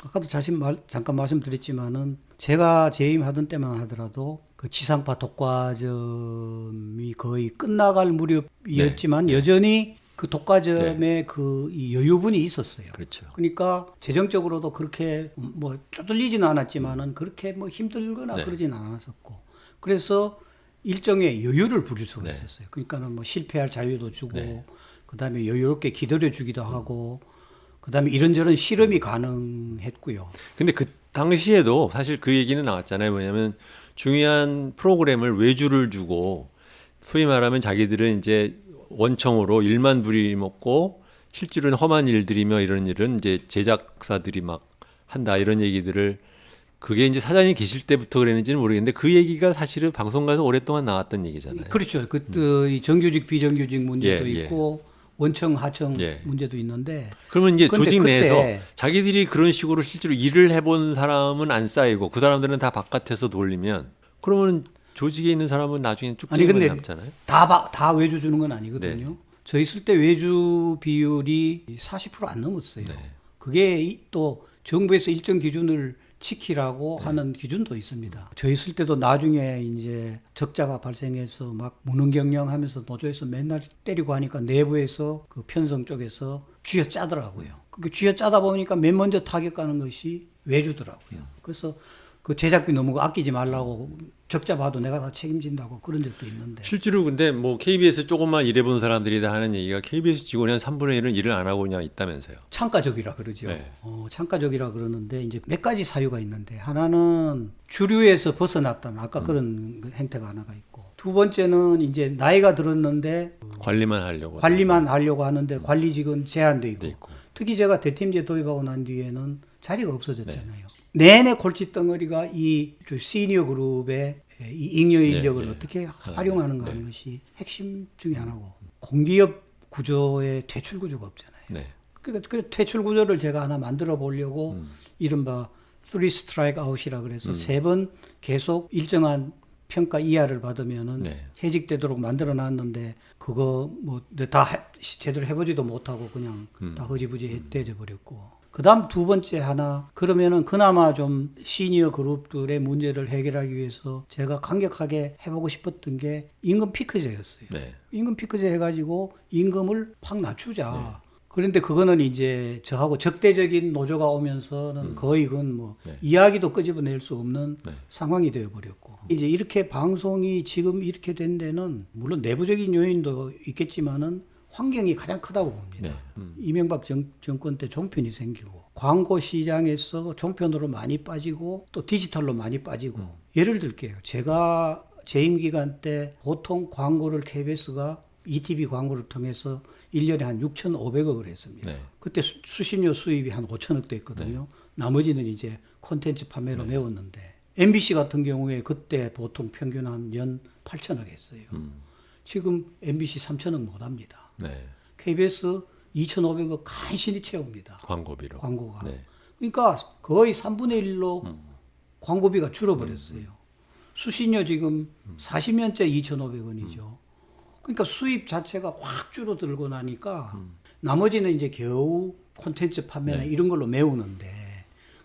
아까도 잠깐 말씀드렸지만은 제가 재임하던 때만 하더라도 그 지상파 독과점이 거의 끝나갈 무렵이었지만 여전히 그 독과점에 그 여유분이 있었어요. 그렇죠. 그러니까 재정적으로도 그렇게 뭐 쪼들리지는 않았지만은 그렇게 뭐 힘들거나 그러지는 않았었고 그래서 일정의 여유를 부릴 수가 있었어요. 그러니까는 뭐 실패할 자유도 주고 그다음에 여유롭게 기다려 주기도 하고 그다음에 이런저런 실험이 가능했고요. 근데 그 당시에도 사실 그 얘기는 나왔잖아요. 뭐냐면 중요한 프로그램을 외주를 주고 소위 말하면 자기들은 이제 원청으로 일만 부리먹고 실질은 험한 일들이며 이런 일은 이제 제작사들이 막 한다 이런 얘기들을 그게 이제 사장님 계실 때부터 그랬는지는 모르겠는데 그 얘기가 사실은 방송가에서 오랫동안 나왔던 얘기잖아요. 그렇죠. 이 정규직 비정규직 문제도 있고 원청 하청 문제도 있는데 그러면 이제 조직 내에서 자기들이 그런 식으로 실제로 일을 해본 사람은 안 쌓이고 그 사람들은 다 바깥에서 돌리면 그러면 조직에 있는 사람은 나중에 쭉쭉 남잖아요. 다 외주 주는 건 아니거든요. 저 있을 때 외주 비율이 40% 안 넘었어요. 그게 또 정부에서 일정 기준을 지키라고 하는 기준도 있습니다. 저 있을 때도 나중에 이제 적자가 발생해서 막 무능 경영하면서 노조에서 맨날 때리고 하니까 내부에서 그 편성 쪽에서 쥐어짜더라고요. 그 쥐어짜다 보니까 맨 먼저 타격가는 것이 외주더라고요. 그래서 그 제작비 너무 아끼지 말라고 적자 봐도 내가 다 책임진다고 그런 적도 있는데. 실제로 근데 뭐 KBS 조금만 일해본 사람들이 다 하는 얘기가 KBS 직원이 한 3분의 1은 일을 안 하고 그냥 있다면서요. 창가적이라 그러죠. 네. 창가적이라 그러는데 이제 몇 가지 사유가 있는데 하나는 주류에서 벗어났다는 아까 그런 그 행태가 하나가 있고 두 번째는 이제 나이가 들었는데 관리만 하려고. 관리만 하려고 하는데 관리직은 제한돼 있고, 돼 있고. 특히 제가 대팀제 도입하고 난 뒤에는 자리가 없어졌잖아요. 내내 골칫덩어리가 이 시니어 그룹의 이 잉여 인력을 네, 어떻게 활용하는가 하는 것이 핵심 중에 하나고 공기업 구조에 퇴출 구조가 없잖아요. 네. 그러니까 그 퇴출 구조를 제가 하나 만들어 보려고 이른바 3 스트라이크 아웃이라 그래서 세 번 계속 일정한 평가 이하를 받으면은 네. 해직되도록 만들어 놨는데 그거 뭐 다 제대로 해보지도 못하고 그냥 다 허지부지 되져 버렸고 그다음 두 번째 하나 그러면은 그나마 좀 시니어 그룹들의 문제를 해결하기 위해서 제가 강력하게 해보고 싶었던 게 임금 피크제였어요. 네. 임금 피크제 해가지고 임금을 팍 낮추자. 그런데 그거는 이제 저하고 적대적인 노조가 오면서는 거의 그건 뭐 네. 이야기도 끄집어낼 수 없는 네. 상황이 되어버렸고 이제 이렇게 방송이 지금 이렇게 된 데는 물론 내부적인 요인도 있겠지만은 환경이 가장 크다고 봅니다. 네. 이명박 정권 때 종편이 생기고 광고 시장에서 종편으로 많이 빠지고 또 디지털로 많이 빠지고 예를 들게요. 제가 재임 기간 때 보통 광고를 KBS가 ETV 광고를 통해서 1년에 한 6,500억을 했습니다. 네. 그때 수신료 수입이 한 5천억 됐거든요. 나머지는 이제 콘텐츠 판매로 메웠는데 MBC 같은 경우에 그때 보통 평균 한 연 8천억 했어요. 지금 MBC 3천억 못 합니다. 네. KBS 2,500억 간신히 채웁니다. 광고비로. 광고가. 네. 그러니까 거의 3분의 1로 광고비가 줄어버렸어요. 수신료 지금 40년째 2,500원이죠. 그러니까 수입 자체가 확 줄어들고 나니까 나머지는 이제 겨우 콘텐츠 판매나 네. 이런 걸로 메우는데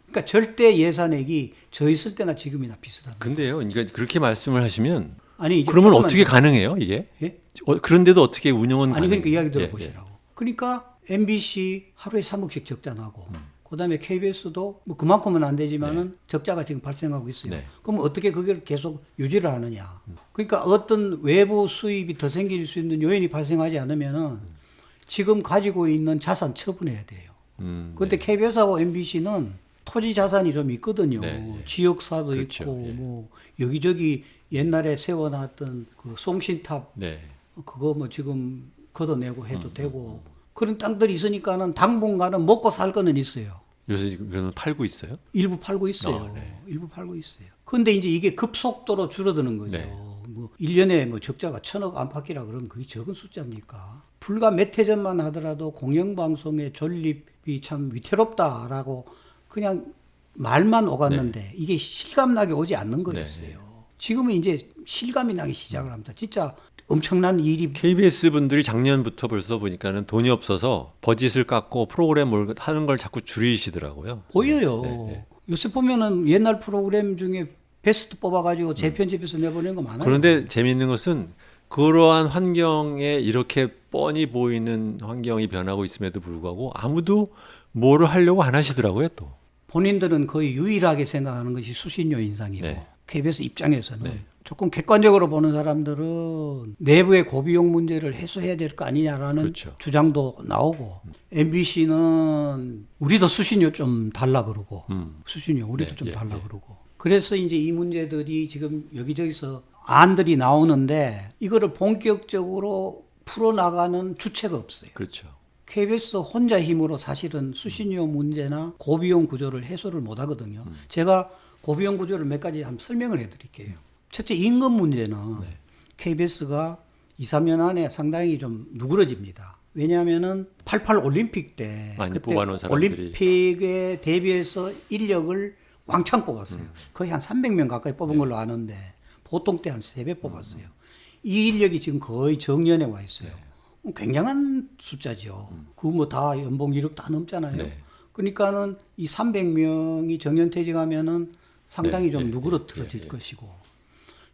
그러니까 절대 예산액이 저 있을 때나 지금이나 비슷합니다. 근데요, 그러니까 그렇게 말씀을 하시면 아니 이제 그러면 조금만 어떻게 가능해요, 이게? 예? 그런데도 어떻게 운영은 아니 그러니까 가능해요? 이야기 예, 들어보시라고. 그러니까 MBC 하루에 3억씩 적자 나고 그다음에 KBS도 뭐 그만큼은 안 되지만은 적자가 지금 발생하고 있어요. 네. 그럼 어떻게 그걸 계속 유지를 하느냐? 그러니까 어떤 외부 수입이 더 생길 수 있는 요인이 발생하지 않으면은 지금 가지고 있는 자산 처분해야 돼요. 그런데 KBS하고 MBC는 토지 자산이 좀 있거든요. 네, 예. 지역사도 그렇죠, 있고 예. 뭐 여기저기 옛날에 세워놨던 그 송신탑 네. 그거 뭐 지금 걷어내고 해도 되고 그런 땅들이 있으니까는 당분간은 먹고 살 거는 있어요. 요새 지금 그러면 팔고 있어요? 일부 팔고 있어요. 네. 일부 팔고 있어요. 근데 이제 이게 급속도로 줄어드는 거죠. 네. 뭐 1년에 뭐 적자가 1,000억 안팎이라 그러면 그게 적은 숫자입니까? 불과 몇 해 전만 하더라도 공영방송의 존립이 참 위태롭다라고 그냥 말만 오갔는데 이게 실감나게 오지 않는 거였어요. 지금은 이제 실감이 나기 시작을 합니다. 진짜 엄청난 일이 KBS 분들이 작년부터 벌써 보니까는 돈이 없어서 버짓을 깎고 프로그램 하는 걸 자꾸 줄이시더라고요. 보여요. 요새 보면은 옛날 프로그램 중에 베스트 뽑아가지고 재편집해서 내보내는 거 많아요. 그런데 재미있는 것은 그러한 환경에 이렇게 뻔히 보이는 환경이 변하고 있음에도 불구하고 아무도 뭐를 하려고 안 하시더라고요, 또. 본인들은 거의 유일하게 생각하는 것이 수신료 인상이고 네. KBS 입장에서는 조금 객관적으로 보는 사람들은 내부의 고비용 문제를 해소해야 될 거 아니냐라는 그렇죠. 주장도 나오고 MBC는 우리도 수신료 좀 달라 그러고 수신료 우리도 네, 좀 예, 달라 예. 그러고 그래서 이제 이 문제들이 지금 여기저기서 안들이 나오는데 이거를 본격적으로 풀어나가는 주체가 없어요. 그렇죠. KBS 혼자 힘으로 사실은 수신료 문제나 고비용 구조를 해소를 못 하거든요. 제가 고비용 구조를 몇 가지 한번 설명을 해 드릴게요. 첫째, 임금 문제는 KBS가 2, 3년 안에 상당히 좀 누그러집니다. 왜냐하면은 88 올림픽 때 많이 그때 뽑아놓은 사람들이. 올림픽에 대비해서 인력을 왕창 뽑았어요. 거의 한 300명 가까이 뽑은 걸로 아는데 보통 때 한 3배 뽑았어요. 이 인력이 지금 거의 정년에 와 있어요. 굉장한 숫자죠. 그 뭐 다 연봉 1억 다 넘잖아요. 네. 그러니까는 이 300명이 정년퇴직하면은 상당히 네, 좀 예, 누그러뜨려질 예, 예. 것이고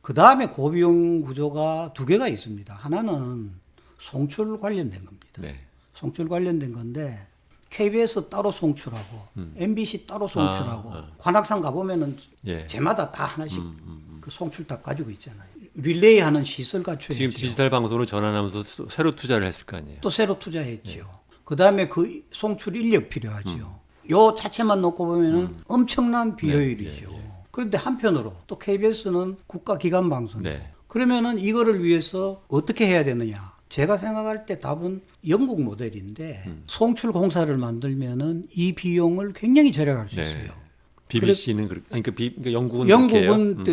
그 다음에 고비용 구조가 두 개가 있습니다. 하나는 송출 관련된 겁니다. 네. 송출 관련된 건데 KBS 따로 송출하고 MBC 따로 송출하고 관악산 가보면은 예. 제마다 다 하나씩 그 송출탑 가지고 있잖아요. 릴레이 하는 시설 갖춰야죠. 지금 디지털 방송으로 전환하면서 새로 투자를 했을 거 아니에요. 또 새로 투자했죠. 그다음에 그 송출 인력 필요하죠. 요 자체만 놓고 보면은 엄청난 비효율이죠. 그런데 한편으로 또 KBS는 국가기관 방송이에요. 네. 그러면은 이거를 위해서 어떻게 해야 되느냐? 제가 생각할 때 답은 영국 모델인데 송출 공사를 만들면은 이 비용을 굉장히 절약할 수 있어요. BBC는 그러니까 영국은 그렇게 해요? 영국은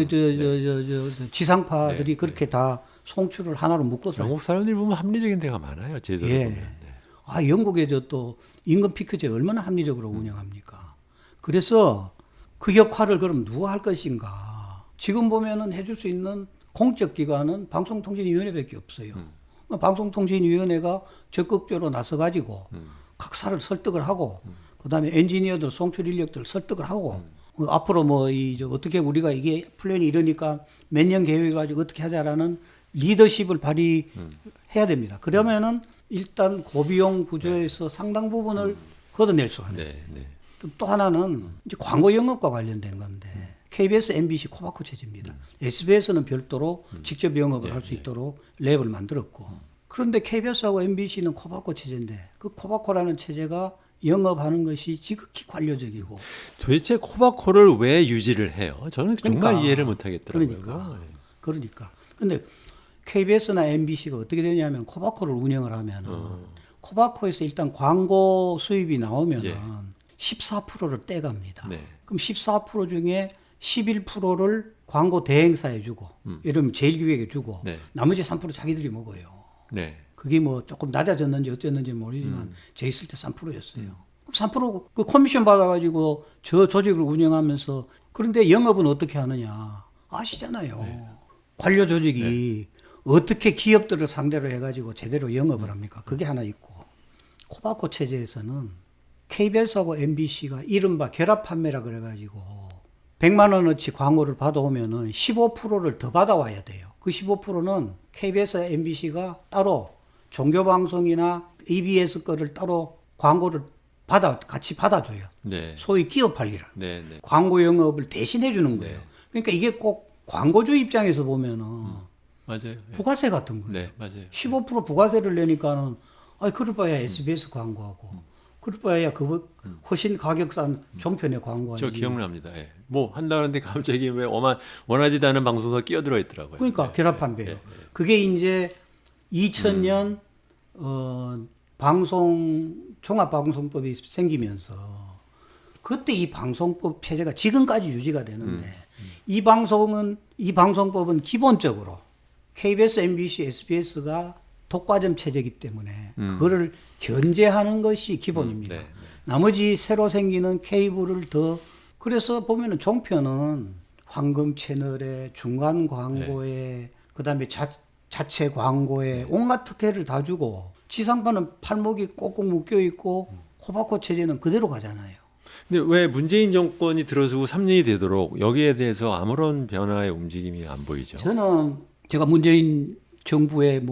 지상파들이 그렇게 다 송출을 하나로 묶어서 영국 사람들이 보면 합리적인 데가 많아요. 제도를 예. 보면. 네. 아, 영국에 또 임금 피크제 얼마나 합리적으로 운영합니까? 그래서 그 역할을 그럼 누가 할 것인가? 지금 보면은 해줄 수 있는 공적 기관은 방송통신위원회밖에 없어요. 방송통신위원회가 적극적으로 나서가지고 각사를 설득을 하고, 그다음에 엔지니어들, 송출 인력들 설득을 하고, 앞으로 어떻게 우리가 이게 플랜이 이러니까 몇 년 계획을 가지고 어떻게 하자라는 리더십을 발휘해야 됩니다. 그러면은 일단 고비용 구조에서 상당 부분을 걷어낼 수가 있어요. 또 하나는 이제 광고 영업과 관련된 건데 KBS, MBC 코바코 체제입니다. SBS는 별도로 직접 영업을 할 수 있도록 랩을 만들었고, 그런데 KBS하고 MBC는 코바코 체제인데 그 코바코라는 체제가 영업하는 것이 지극히 관료적이고. 도대체 코바코를 왜 유지를 해요? 저는 정말 이해를 못하겠더라고요. 그러니까. 근데 KBS나 MBC가 어떻게 되냐면 코바코를 운영을 하면 코바코에서 일단 광고 수입이 나오면은 14%를 떼갑니다. 그럼 14% 중에 11%를 광고 대행사에 주고, 예를 들면 제일기획에 주고, 나머지 3% 자기들이 먹어요. 그게 조금 낮아졌는지 어땠는지 모르지만 제 있을 때 3%였어요. 3% 그 커미션 받아가지고 저 조직을 운영하면서, 그런데 영업은 어떻게 하느냐 아시잖아요. 관료 조직이 어떻게 기업들을 상대로 해가지고 제대로 영업을 합니까? 그게 하나 있고, 코바코 체제에서는 KBS하고 MBC가 이른바 결합 판매라 그래가지고 100만 원어치 광고를 받아오면은 15%를 더 받아와야 돼요. 그 15%는 KBS와 MBC가 따로 종교방송이나 EBS 거를 따로 광고를 같이 받아줘요. 소위 기업 관리라. 광고 영업을 대신해 주는 거예요. 그러니까 이게 꼭 광고주 입장에서 보면은 맞아요. 부가세 같은 거예요. 맞아요. 15% 부가세를 내니까는 그럴 바야 SBS 광고하고 그럴 바야 그 훨씬 가격 싼 종편의 광고하지. 저 기억납니다. 한다는데 갑자기 왜 원하지도 않은 방송사 끼어들어 있더라고요. 그러니까 결합 판매요. 그게 이제 2000년 종합방송법이 생기면서 그때 이 방송법 체제가 지금까지 유지가 되는데 이 방송법은 기본적으로 KBS, MBC, SBS가 독과점 체제이기 때문에 그거를 견제하는 것이 기본입니다. 나머지 새로 생기는 케이블을 그래서 보면은 종편은 황금 채널에 중간 광고에 그다음에 자체 광고에 온갖 특혜를 다 주고, 지상파는 팔목이 꼭꼭 묶여 있고 코바코 체제는 그대로 가잖아요. 근데 왜 문재인 정권이 들어서고 3년이 되도록 여기에 대해서 아무런 변화의 움직임이 안 보이죠? 저는 제가 문재인 정부의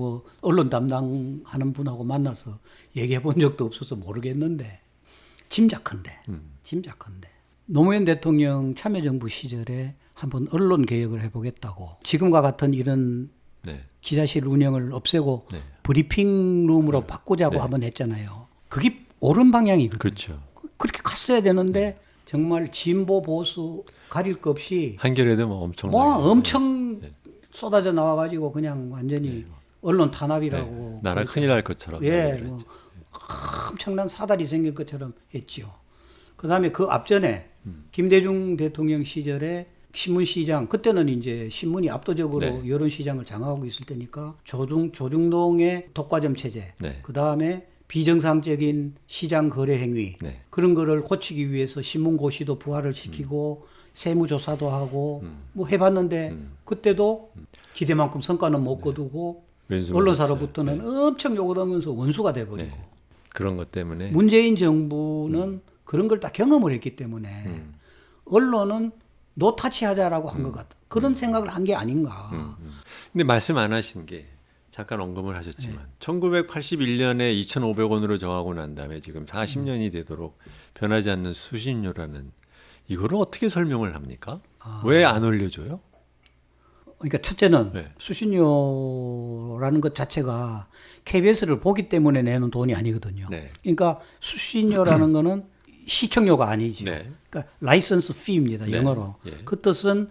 언론 담당하는 분하고 만나서 얘기해 본 적도 없어서 모르겠는데 짐작컨대 노무현 대통령 참여정부 시절에 한번 언론 개혁을 해보겠다고, 지금과 같은 이런 기자실 운영을 없애고 브리핑룸으로 바꾸자고 한번 했잖아요. 그게 옳은 방향이거든요. 그렇죠. 그렇게 갔어야 되는데 정말 진보 보수 가릴 것 없이 한겨레도 엄청 쏟아져 나와가지고 그냥 완전히 언론 탄압이라고. 나라 큰일 날 것처럼. 엄청난 사달이 생길 것처럼 했지요. 그 다음에 그 앞전에 김대중 대통령 시절에 신문시장, 그때는 이제 신문이 압도적으로 여론 시장을 장악하고 있을 때니까 조중동의 독과점 체제, 그 다음에 비정상적인 시장 거래 행위, 그런 거를 고치기 위해서 신문고시도 부활을 시키고 세무조사도 하고 해봤는데 그때도 기대만큼 성과는 못 거두고 언론사로부터는 엄청 욕을 하면서 원수가 돼버리고. 그런 것 때문에 문재인 정부는 그런 걸 다 경험을 했기 때문에 언론은 노타치하자라고 한 것 같다. 그런 생각을 한 게 아닌가. 근데 말씀 안 하신 게 잠깐 언급을 하셨지만 1981년에 2,500원으로 정하고 난 다음에 지금 40년이 되도록 변하지 않는 수신료라는 이거를 어떻게 설명을 합니까? 왜 안 올려줘요? 그러니까 첫째는 네. 수신료라는 것 자체가 KBS를 보기 때문에 내는 돈이 아니거든요. 네. 그러니까 수신료라는 거는 시청료가 아니죠. 네. 그러니까 라이선스 피입니다. 네. 영어로. 예. 그 뜻은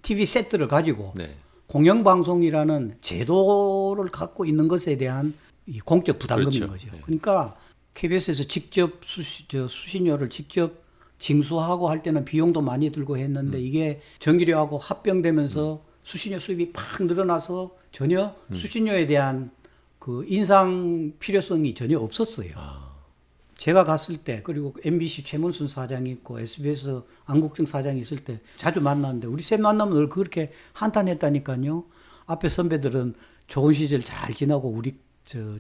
TV 세트를 가지고 네. 공영방송이라는 제도를 갖고 있는 것에 대한 이 공적 부담금인 그렇죠. 거죠. 네. 그러니까 KBS에서 직접 수신료를 직접 징수하고 할 때는 비용도 많이 들고 했는데 이게 전기료하고 합병되면서 수신료 수입이 팍 늘어나서 전혀 수신료에 대한 그 인상 필요성이 전혀 없었어요. 제가 갔을 때 그리고 MBC 최문순 사장이 있고 SBS 안국정 사장이 있을 때 자주 만났는데 우리 셋 만나면 늘 그렇게 한탄했다니까요. 앞에 선배들은 좋은 시절 잘 지나고 우리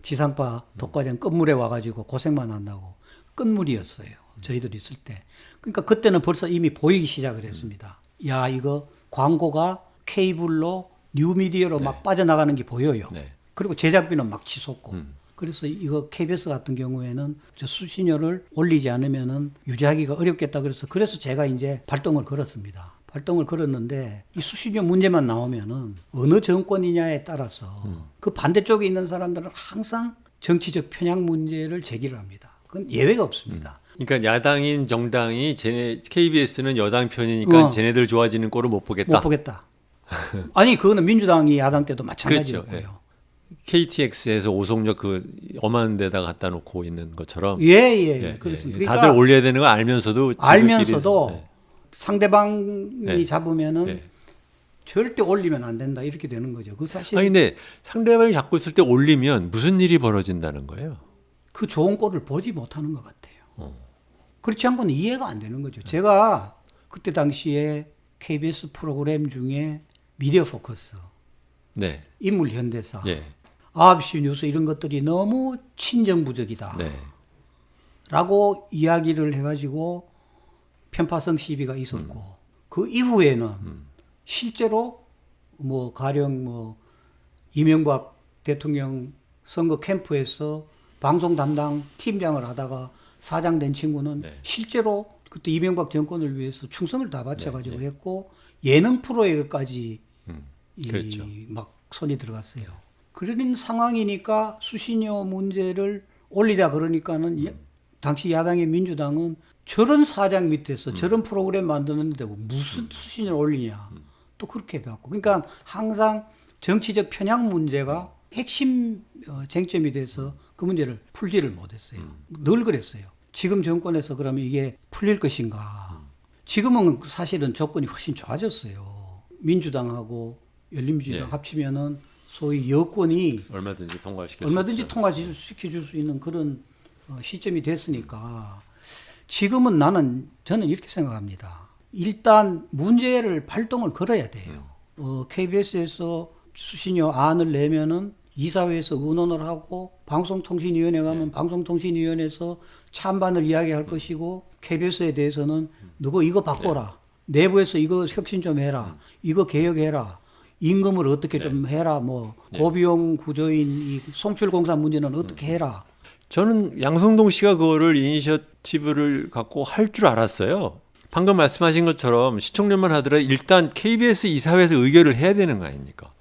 지상파 독과점 끝물에 와가지고 고생만 한다고 끝물이었어요. 저희들 있을 때. 그러니까 그때는 벌써 이미 보이기 시작을 했습니다. 야 이거 광고가 케이블로 뉴미디어로 막 빠져나가는 게 보여요. 네. 그리고 제작비는 막 치솟고. 그래서 이거 KBS 같은 경우에는 저 수신료를 올리지 않으면은 유지하기가 어렵겠다 그래서 제가 이제 발동을 걸었습니다. 발동을 걸었는데 이 수신료 문제만 나오면은 어느 정권이냐에 따라서 그 반대쪽에 있는 사람들은 항상 정치적 편향 문제를 제기를 합니다. 그건 예외가 없습니다. 그러니까 야당인 정당이 KBS는 여당 편이니까 쟤네들 좋아지는 꼴을 못 보겠다. 못 보겠다. 아니 그거는 민주당이 야당 때도 마찬가지였고요. 그렇죠. 예. KTX에서 오송역 그 엄한 데다 갖다 놓고 있는 것처럼 예. 그렇습니다. 그러니까 다들 올려야 되는 거 알면서도 알면서도 예. 상대방이 네. 잡으면은 네. 절대 올리면 안 된다 이렇게 되는 거죠. 그 사실 아니 근데 상대방이 잡고 있을 때 올리면 무슨 일이 벌어진다는 거예요? 그 좋은 꼴을 보지 못하는 것 같아요. 그렇지 않고는 이해가 안 되는 거죠. 제가 그때 당시에 KBS 프로그램 중에 미디어 포커스, 네. 인물 현대사, 예. 9시 뉴스 이런 것들이 너무 친정부적이다. 네. 라고 이야기를 해가지고 편파성 시비가 있었고 그 이후에는 실제로 뭐 가령 뭐 이명박 대통령 선거 캠프에서 방송 담당 팀장을 하다가 사장 된 친구는 네. 실제로 그때 이명박 정권을 위해서 충성을 다 바쳐가지고 네. 했고 예능 프로에까지 그렇죠. 막 손이 들어갔어요. 그런 상황이니까 수신료 문제를 올리자 그러니까는 당시 야당의 민주당은 저런 사장 밑에서 저런 프로그램 만드는데 무슨 수신료를 올리냐 또 그렇게 해갖고 그러니까 항상 정치적 편향 문제가 핵심 쟁점이 돼서 그 문제를 풀지를 못했어요. 늘 그랬어요. 지금 정권에서 그러면 이게 풀릴 것인가? 지금은 사실은 조건이 훨씬 좋아졌어요. 민주당하고 열린민주당 예. 합치면은 소위 여권이 얼마든지 통과시킬 얼마든지 수 있죠. 통과시켜줄 수 있는 그런 시점이 됐으니까 지금은 저는 이렇게 생각합니다. 일단 문제를 발동을 걸어야 돼요. KBS에서 수신료 안을 내면은 이사회에서 의논을 하고 방송통신위원회 가면 방송통신위원회에서 찬반을 이야기할 것이고 KBS에 대해서는 너가 이거 바꿔라. 내부에서 이거 혁신 좀 해라. 이거 개혁해라. 임금을 어떻게 좀 해라. 뭐 고비용 구조인 이 송출공사 문제는 어떻게 해라. 저는 양성동 씨가 그거를 이니셔티브를 갖고 할 줄 알았어요. 방금 말씀하신 것처럼 시청률만 하더라도 일단 KBS 이사회에서 의결을 해야 되는 거 아닙니까?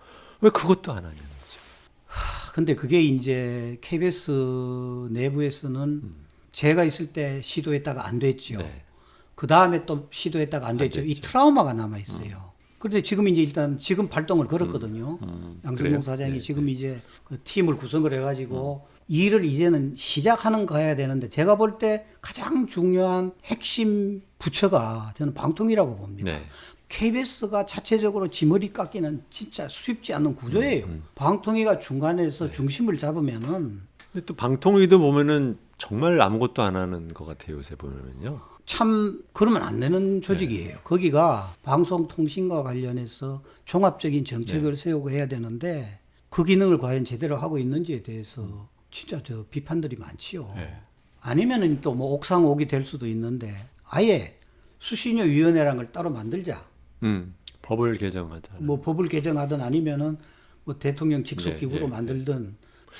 왜 그것도 안 하냐는 거죠. 근데 그게 이제 KBS 내부에서는 제가 있을 때 시도했다가 안 됐죠. 네. 그 다음에 또 시도했다가 안 됐죠. 이 트라우마가 남아 있어요. 그런데 지금 이제 일단 지금 발동을 걸었거든요. 양승동 그래요? 사장이 네, 지금 이제 그 팀을 구성을 해가지고 일을 이제는 시작하는 거 해야 되는데 제가 볼 때 가장 중요한 핵심 부처가 저는 방통위라고 봅니다. 네. KBS가 자체적으로 지머리 깎기는 진짜 쉽지 않은 구조예요. 방통위가 중간에서 중심을 잡으면은 근데 또 방통위도 보면은 정말 아무것도 안 하는 것 같아요. 요새 보면은요. 참 그러면 안 되는 조직이에요. 거기가 방송통신과 관련해서 종합적인 정책을 세우고 해야 되는데 그 기능을 과연 제대로 하고 있는지에 대해서 진짜 저 비판들이 많지요. 아니면은 또 뭐 옥상옥이 될 수도 있는데 아예 수신료위원회라는 걸 따로 만들자. 법을 개정하자. 뭐 법을 개정하든 아니면은 뭐 대통령 직속 네, 기구로 예, 만들든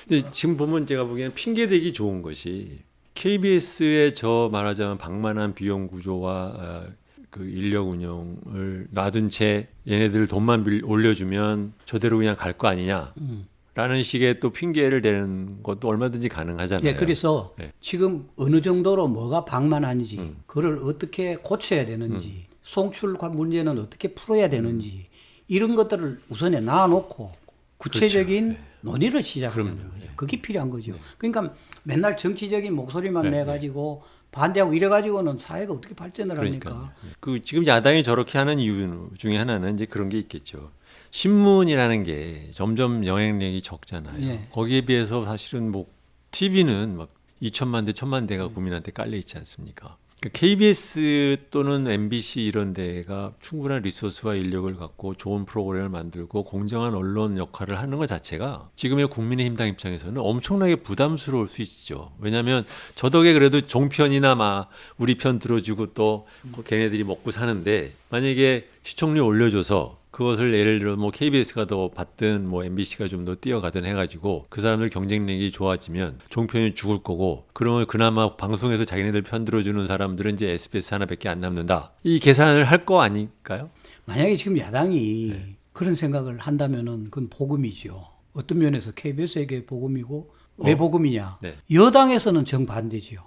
근데 지금 보면 제가 보기에는 핑계대기 좋은 것이 KBS의 저 말하자면 방만한 비용 구조와 그 인력 운영을 놔둔 채 얘네들 돈만 올려주면 저대로 그냥 갈 거 아니냐라는 식의 또 핑계를 대는 것도 얼마든지 가능하잖아요. 예, 그래서 네. 지금 어느 정도로 뭐가 방만한지 그걸 어떻게 고쳐야 되는지 송출과 문제는 어떻게 풀어야 되는지 이런 것들을 우선에 놔놓고 구체적인 그렇죠. 네. 논의를 시작하는 그럼요. 거죠. 네. 그게 필요한 거죠. 그러니까 맨날 정치적인 목소리만 네, 내가지고 반대하고 이래가지고는 사회가 어떻게 발전을 그러니까요. 합니까? 그 지금 야당이 저렇게 하는 이유 중에 하나는 이제 그런 게 있겠죠. 신문이라는 게 점점 영향력이 적잖아요. 예. 거기에 비해서 사실은 뭐 TV는 막 2천만 대, 1천만 대가 국민한테 깔려 있지 않습니까? KBS 또는 MBC 이런 데가 충분한 리소스와 인력을 갖고 좋은 프로그램을 만들고 공정한 언론 역할을 하는 것 자체가 지금의 국민의힘당 입장에서는 엄청나게 부담스러울 수 있죠. 왜냐하면 저 덕에 그래도 종편이나 막 우리 편 들어주고 또 걔네들이 먹고 사는데 만약에 시청률 올려줘서 그것을 예를 들어 뭐 KBS가 더 받든 뭐 MBC가 좀 더 뛰어가든 해가지고 그 사람들 경쟁력이 좋아지면 종편이 죽을 거고 그러면 그나마 방송에서 자기네들 편 들어주는 사람들은 이제 SBS 하나밖에 안 남는다. 이 계산을 할 거 아닐까요? 만약에 지금 야당이 네. 그런 생각을 한다면은 그건 복음이죠. 어떤 면에서 KBS에게 복음이고 왜 복음이냐? 네. 여당에서는 정반대지요.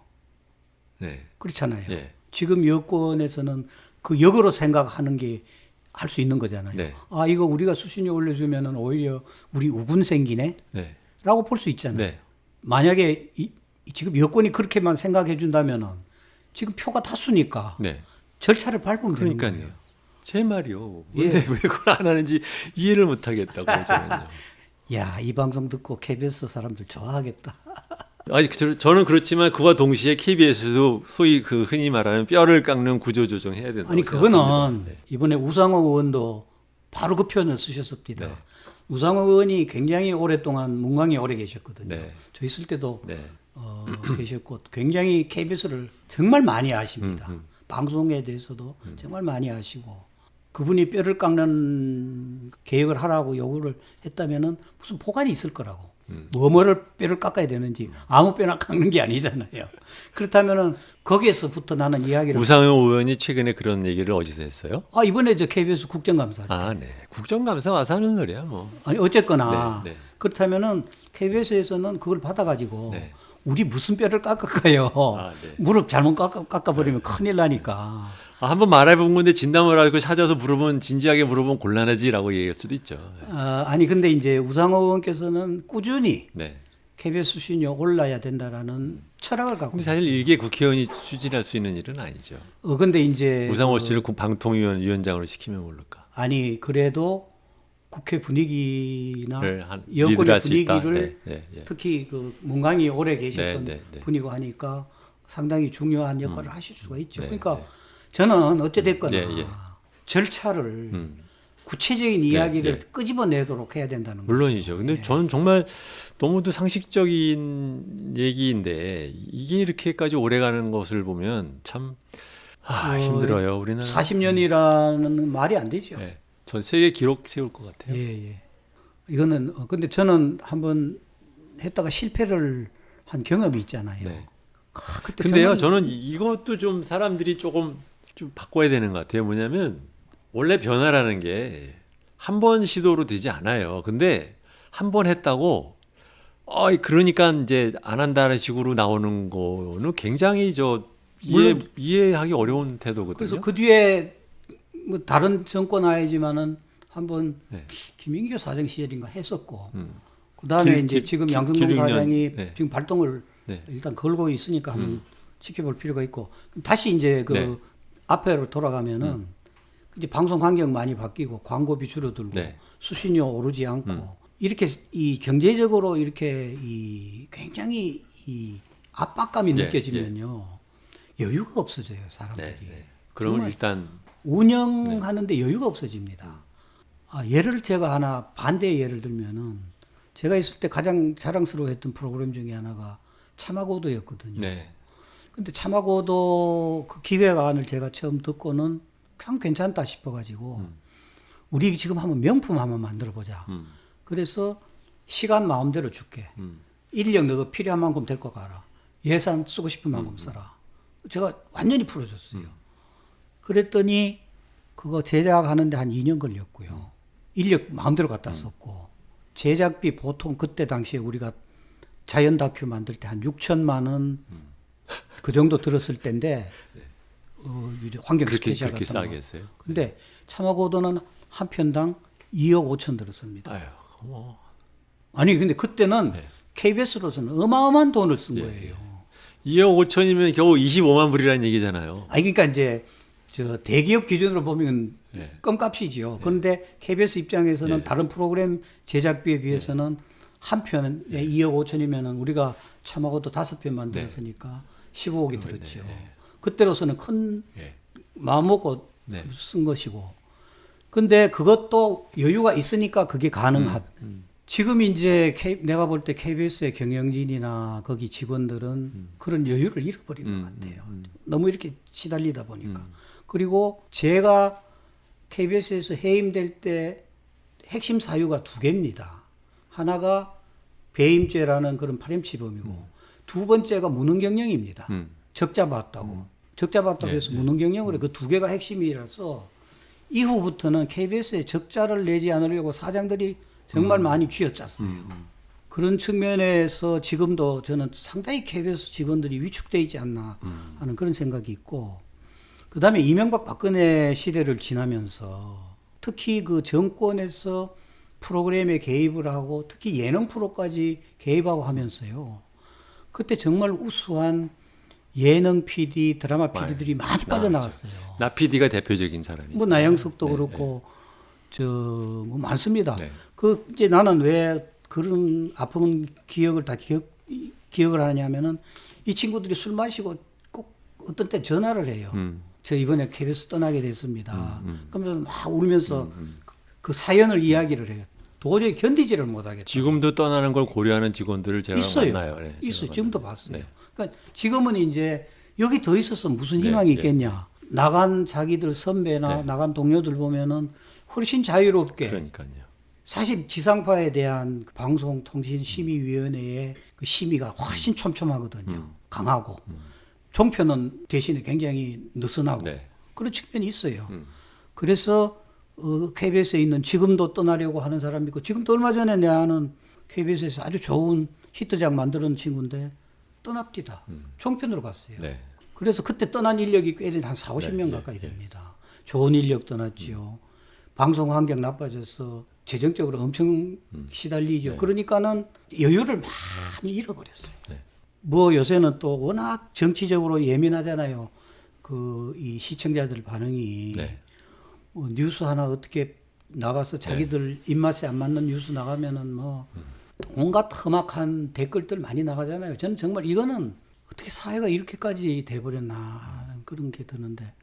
네. 그렇잖아요. 예. 지금 여권에서는 그 역으로 생각하는 게 할 수 있는 거잖아요. 네. 아, 이거 우리가 수신료 올려주면은 오히려 우리 우군 생기네? 네. 라고 볼 수 있잖아요. 네. 만약에 지금 여권이 그렇게만 생각해 준다면은 지금 표가 다수니까 네. 절차를 밟으면 되는 그러니까요. 거예요. 제 말이요. 예. 근데 왜 그걸 안 하는지 이해를 못 하겠다고요, 저는요. 야, 이 방송 듣고 KBS 사람들 좋아하겠다. 아니 저는 그렇지만 그와 동시에 KBS도 소위 그 흔히 말하는 뼈를 깎는 구조 조정 해야 된다고 아니 생각합니다. 그거는 네. 이번에 우상호 의원도 바로 그 표현을 쓰셨습니다. 네. 우상호 의원이 굉장히 오랫동안 문광에 오래 계셨거든요. 네. 저 있을 때도 네. 계셨고 굉장히 KBS를 정말 많이 아십니다. 방송에 대해서도 정말 많이 아시고 그분이 뼈를 깎는 계획을 하라고 요구를 했다면은 무슨 보관이 있을 거라고. 뭐를 뼈를 깎아야 되는지 아무 뼈나 깎는 게 아니잖아요. 그렇다면은 거기에서부터 나는 이야기를 우상호 의원이 최근에 그런 얘기를 어디서 했어요? 이번에 저 KBS 국정감사 아, 네. 국정감사 와서 하는 소리야, 뭐. 아니 어쨌거나 네, 네. 그렇다면은 KBS에서는 그걸 받아가지고 네. 우리 무슨 뼈를 깎을까요? 아, 네. 무릎 잘못 깎아버리면 큰일 나니까. 한번 말해본 건데 진담을 하고 찾아서 물어보면 진지하게 물어보면 곤란하지라고 얘기할 수도 있죠. 아니 근데 이제 우상호 의원께서는 꾸준히 네. KBS 수신료 올라야 된다라는 철학을 갖고. 근데 사실 일개 국회의원이 추진할 수 있는 일은 아니죠. 근데 이제 우상호 씨를 방통위원장으로 시키면 모를까. 아니 그래도 국회 분위기나 리드를 여권의 할 수 있다. 분위기를 네, 네, 네. 특히 그 문광이 오래 계셨던 네, 네, 네. 분이고 하니까 상당히 중요한 역할을 하실 수가 있죠. 네, 그러니까 네. 저는 어찌됐거나 예, 예. 절차를 구체적인 이야기를 예. 끄집어내도록 해야 된다는 거죠. 물론이죠. 근데 저는 정말 너무도 상식적인 얘기인데 이게 이렇게까지 오래가는 것을 보면 참 힘들어요. 우리는 40년이라는 말이 안 되죠. 네. 전 세계 기록 세울 것 같아요. 예, 예. 이거는 근데 저는 한번 했다가 실패를 한 경험이 있잖아요. 네. 그때 근데요, 저는 이것도 좀 사람들이 조금 좀 바꿔야 되는 것 같아요. 뭐냐면 원래 변화라는 게 한 번 시도로 되지 않아요. 근데 한 번 했다고 그러니까 이제 안 한다는 식으로 나오는 거는 굉장히 이해하기 어려운 태도거든요. 그래서 그 뒤에 뭐 다른 정권 하에지만은 한번 네. 김인규 사장 시절인가 했었고 그다음에 이제 지금 양승동 기록년, 사장이 네. 지금 발동을 네. 일단 걸고 있으니까 한번 지켜볼 필요가 있고 다시 이제 그 네. 앞으로 돌아가면은 이제 방송 환경 많이 바뀌고 광고비 줄어들고 네. 수신료 오르지 않고 이렇게 이 경제적으로 이렇게 이 굉장히 이 압박감이 네, 느껴지면요 여유가 없어져요 사람들이. 네, 네. 그러면 정말 일단 운영하는데 여유가 없어집니다. 예를 제가 하나 반대의 예를 들면은 제가 있을 때 가장 자랑스러워했던 프로그램 중에 하나가 참하고도였거든요. 네. 근데 참하고도 그 기획안을 제가 처음 듣고는 참 괜찮다 싶어가지고 우리 지금 한번 명품 한번 만들어 보자. 그래서 시간 마음대로 줄게. 인력 너가 필요한 만큼 데리고 가라. 예산 쓰고 싶은 만큼 써라. 제가 완전히 풀어줬어요. 그랬더니 그거 제작하는데 한 2년 걸렸고요. 인력 마음대로 갖다 썼고 제작비 보통 그때 당시에 우리가 자연 다큐 만들 때 한 6천만 원 그 정도 들었을 때인데 환경 그렇게 스페셜 그렇게 같은 거. 싸게 했어요. 근데 참화고도는 한 편당 2억 5천 들었습니다. 아유, 뭐. 아니 근데 그때는 네. KBS로서는 어마어마한 돈을 쓴 예, 거예요. 2억 5천이면 겨우 25만 불이라는 얘기잖아요. 아니 그러니까 이제 저 대기업 기준으로 보면 예. 껌값이지요. 그런데 KBS 입장에서는 예. 다른 프로그램 제작비에 비해서는 한 편에 2억 5천이면은 우리가 참하고도 5편 만들었으니까 15억이 들었죠. 그때로서는 큰 예. 마음 먹고 네. 쓴 것이고. 근데 그것도 여유가 있으니까 그게 가능한. 지금 이제 내가 볼 때 KBS의 경영진이나 거기 직원들은 그런 여유를 잃어버린 것 같아요. 너무 이렇게 시달리다 보니까. 그리고 제가 KBS에서 해임될 때 핵심 사유가 두 개입니다. 하나가 배임죄라는 그런 파렴치범이고 두 번째가 무능경영입니다. 적자 봤다고. 적자 봤다고 해서 무능경영을 그 두 개가 핵심이라서 이후부터는 KBS에 적자를 내지 않으려고 사장들이 정말 많이 쥐어짰어요. 그런 측면에서 지금도 저는 상당히 KBS 직원들이 위축되어 있지 않나 하는 그런 생각이 있고, 그 다음에 이명박 박근혜 시대를 지나면서 특히 그 정권에서 프로그램에 개입을 하고 특히 예능 프로까지 개입하고 하면서요. 그때 정말 우수한 예능 PD, 드라마 PD들이 많이 빠져나갔어요. 나 PD가 대표적인 사람이죠. 뭐 나영석도 그렇고 뭐 많습니다. 네. 그 이제 나는 왜 그런 아픈 기억을 다 기억을 하냐면은 이 친구들이 술 마시고 꼭 어떤 때 전화를 해요. 저 이번에 KBS 떠나게 됐습니다. 그러면서 막 울면서 그 사연을 이야기를 해요. 도저히 견디지를 못하겠다. 지금도 떠나는 걸 고려하는 직원들을 제가 있어요. 만나요. 네, 제가 있어요. 지금도 만나요. 봤어요. 네. 그러니까 지금은 이제 여기 더 있어서 무슨 네, 희망이 네. 있겠냐. 나간 자기들 선배나 네. 나간 동료들 보면은 훨씬 자유롭게. 그러니까요. 사실 지상파에 대한 그 방송통신심의위원회의 그 심의가 훨씬 촘촘하거든요. 강하고. 종편은 대신에 굉장히 느슨하고. 네. 그런 측면이 있어요. 그래서 KBS에 있는 지금도 떠나려고 하는 사람이 있고, 지금도 얼마 전에 내 아는 KBS에서 아주 좋은 히트작 만드는 친구인데 떠납디다. 종편으로 갔어요. 네. 그래서 그때 떠난 인력이 꽤 한 4, 50명 네, 가까이 됩니다. 좋은 인력 떠났지요. 방송 환경 나빠져서 재정적으로 엄청 시달리죠. 네. 그러니까는 여유를 많이 잃어버렸어요. 네. 뭐 요새는 또 워낙 정치적으로 예민하잖아요. 이 시청자들 반응이. 네. 뭐 뉴스 하나 어떻게 나가서 자기들 입맛에 안 맞는 뉴스 나가면은 뭐 온갖 험악한 댓글들 많이 나가잖아요. 저는 정말 이거는 어떻게 사회가 이렇게까지 돼버렸나 하는 그런 게 드는데,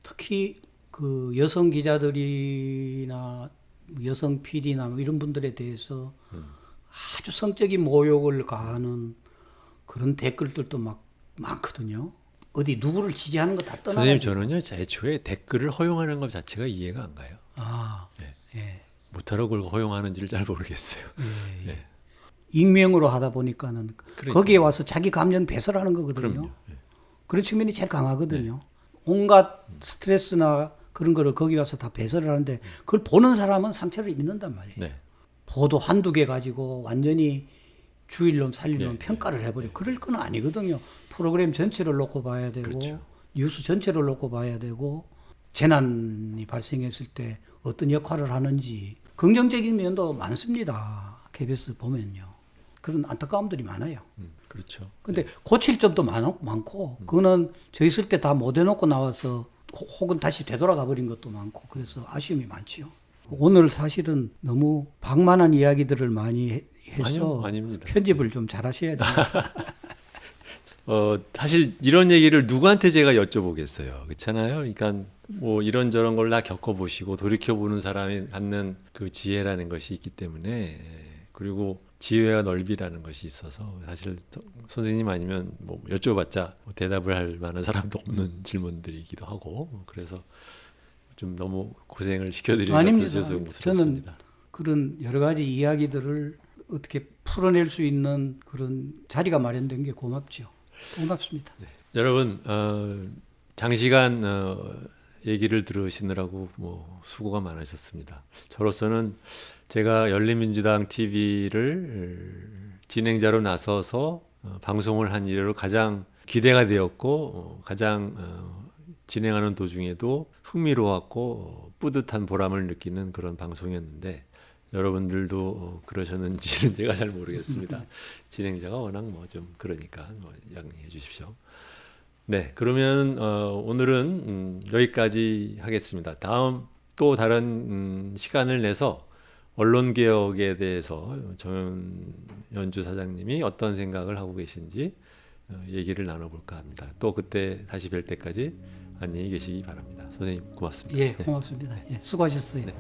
특히 그 여성 기자들이나 여성 PD나 뭐 이런 분들에 대해서 아주 성적인 모욕을 가하는 그런 댓글들도 막 많거든요. 어디 누구를 지지하는 거 다 떠나가지고. 선생님 저는요 애초에 댓글을 허용하는 것 자체가 이해가 안 가요. 아, 네. 예. 못하러 그걸 허용하는지를 잘 모르겠어요. 예. 예. 익명으로 하다 보니까는 그러니까요. 거기에 와서 자기 감정 배설하는 거거든요. 그럼요. 예. 그런 측면이 제일 강하거든요. 온갖 스트레스나 그런 거를 거기 와서 다 배설을 하는데 그걸 보는 사람은 상처를 입는단 말이에요. 네. 보도 한두 개 가지고 완전히 주일론 살릴론 네, 평가를 해버려. 그럴 건 아니거든요. 프로그램 전체를 놓고 봐야 되고 그렇죠. 뉴스 전체를 놓고 봐야 되고 재난이 발생했을 때 어떤 역할을 하는지 긍정적인 면도 많습니다. KBS 보면요. 그런 안타까움들이 많아요. 그렇죠. 근데 고칠 점도 많고 그거는 저 있을 때 다 못 해놓고 나와서 혹은 다시 되돌아가 버린 것도 많고 그래서 아쉬움이 많지요. 오늘 사실은 너무 방만한 이야기들을 많이 해서 아니요, 아닙니다. 편집을 좀 잘하셔야 됩니다. 사실 이런 얘기를 누구한테 제가 여쭤보겠어요. 그렇잖아요. 그러니까 뭐 이런저런 걸 다 겪어보시고 돌이켜보는 사람이 갖는 그 지혜라는 것이 있기 때문에, 그리고 지혜와 넓이라는 것이 있어서 사실 선생님 아니면 뭐 여쭤봤자 뭐 대답을 할 만한 사람도 없는 질문들이기도 하고, 그래서 좀 너무 고생을 시켜드리는 아닙니다. 그래서 저는 모습이었습니다. 그런 여러 가지 이야기들을 어떻게 풀어낼 수 있는 그런 자리가 마련된 게 고맙죠. 고맙습니다. 여러분 장시간 얘기를 들으시느라고 뭐 수고가 많으셨습니다. 저로서는 제가 열린민주당 TV를 진행자로 나서서 방송을 한 이래로 가장 기대가 되었고 가장 진행하는 도중에도 흥미로웠고 뿌듯한 보람을 느끼는 그런 방송이었는데 여러분들도 그러셨는지는 제가 잘 모르겠습니다. 진행자가 워낙 뭐 좀 그러니까 뭐 양해해 주십시오. 네, 그러면 오늘은 여기까지 하겠습니다. 다음 또 다른 시간을 내서 언론개혁에 대해서 정연주 사장님이 어떤 생각을 하고 계신지 얘기를 나눠볼까 합니다. 또 그때 다시 뵐 때까지 안녕히 계시기 바랍니다. 선생님 고맙습니다. 예, 고맙습니다. 예, 수고하셨어요. 네.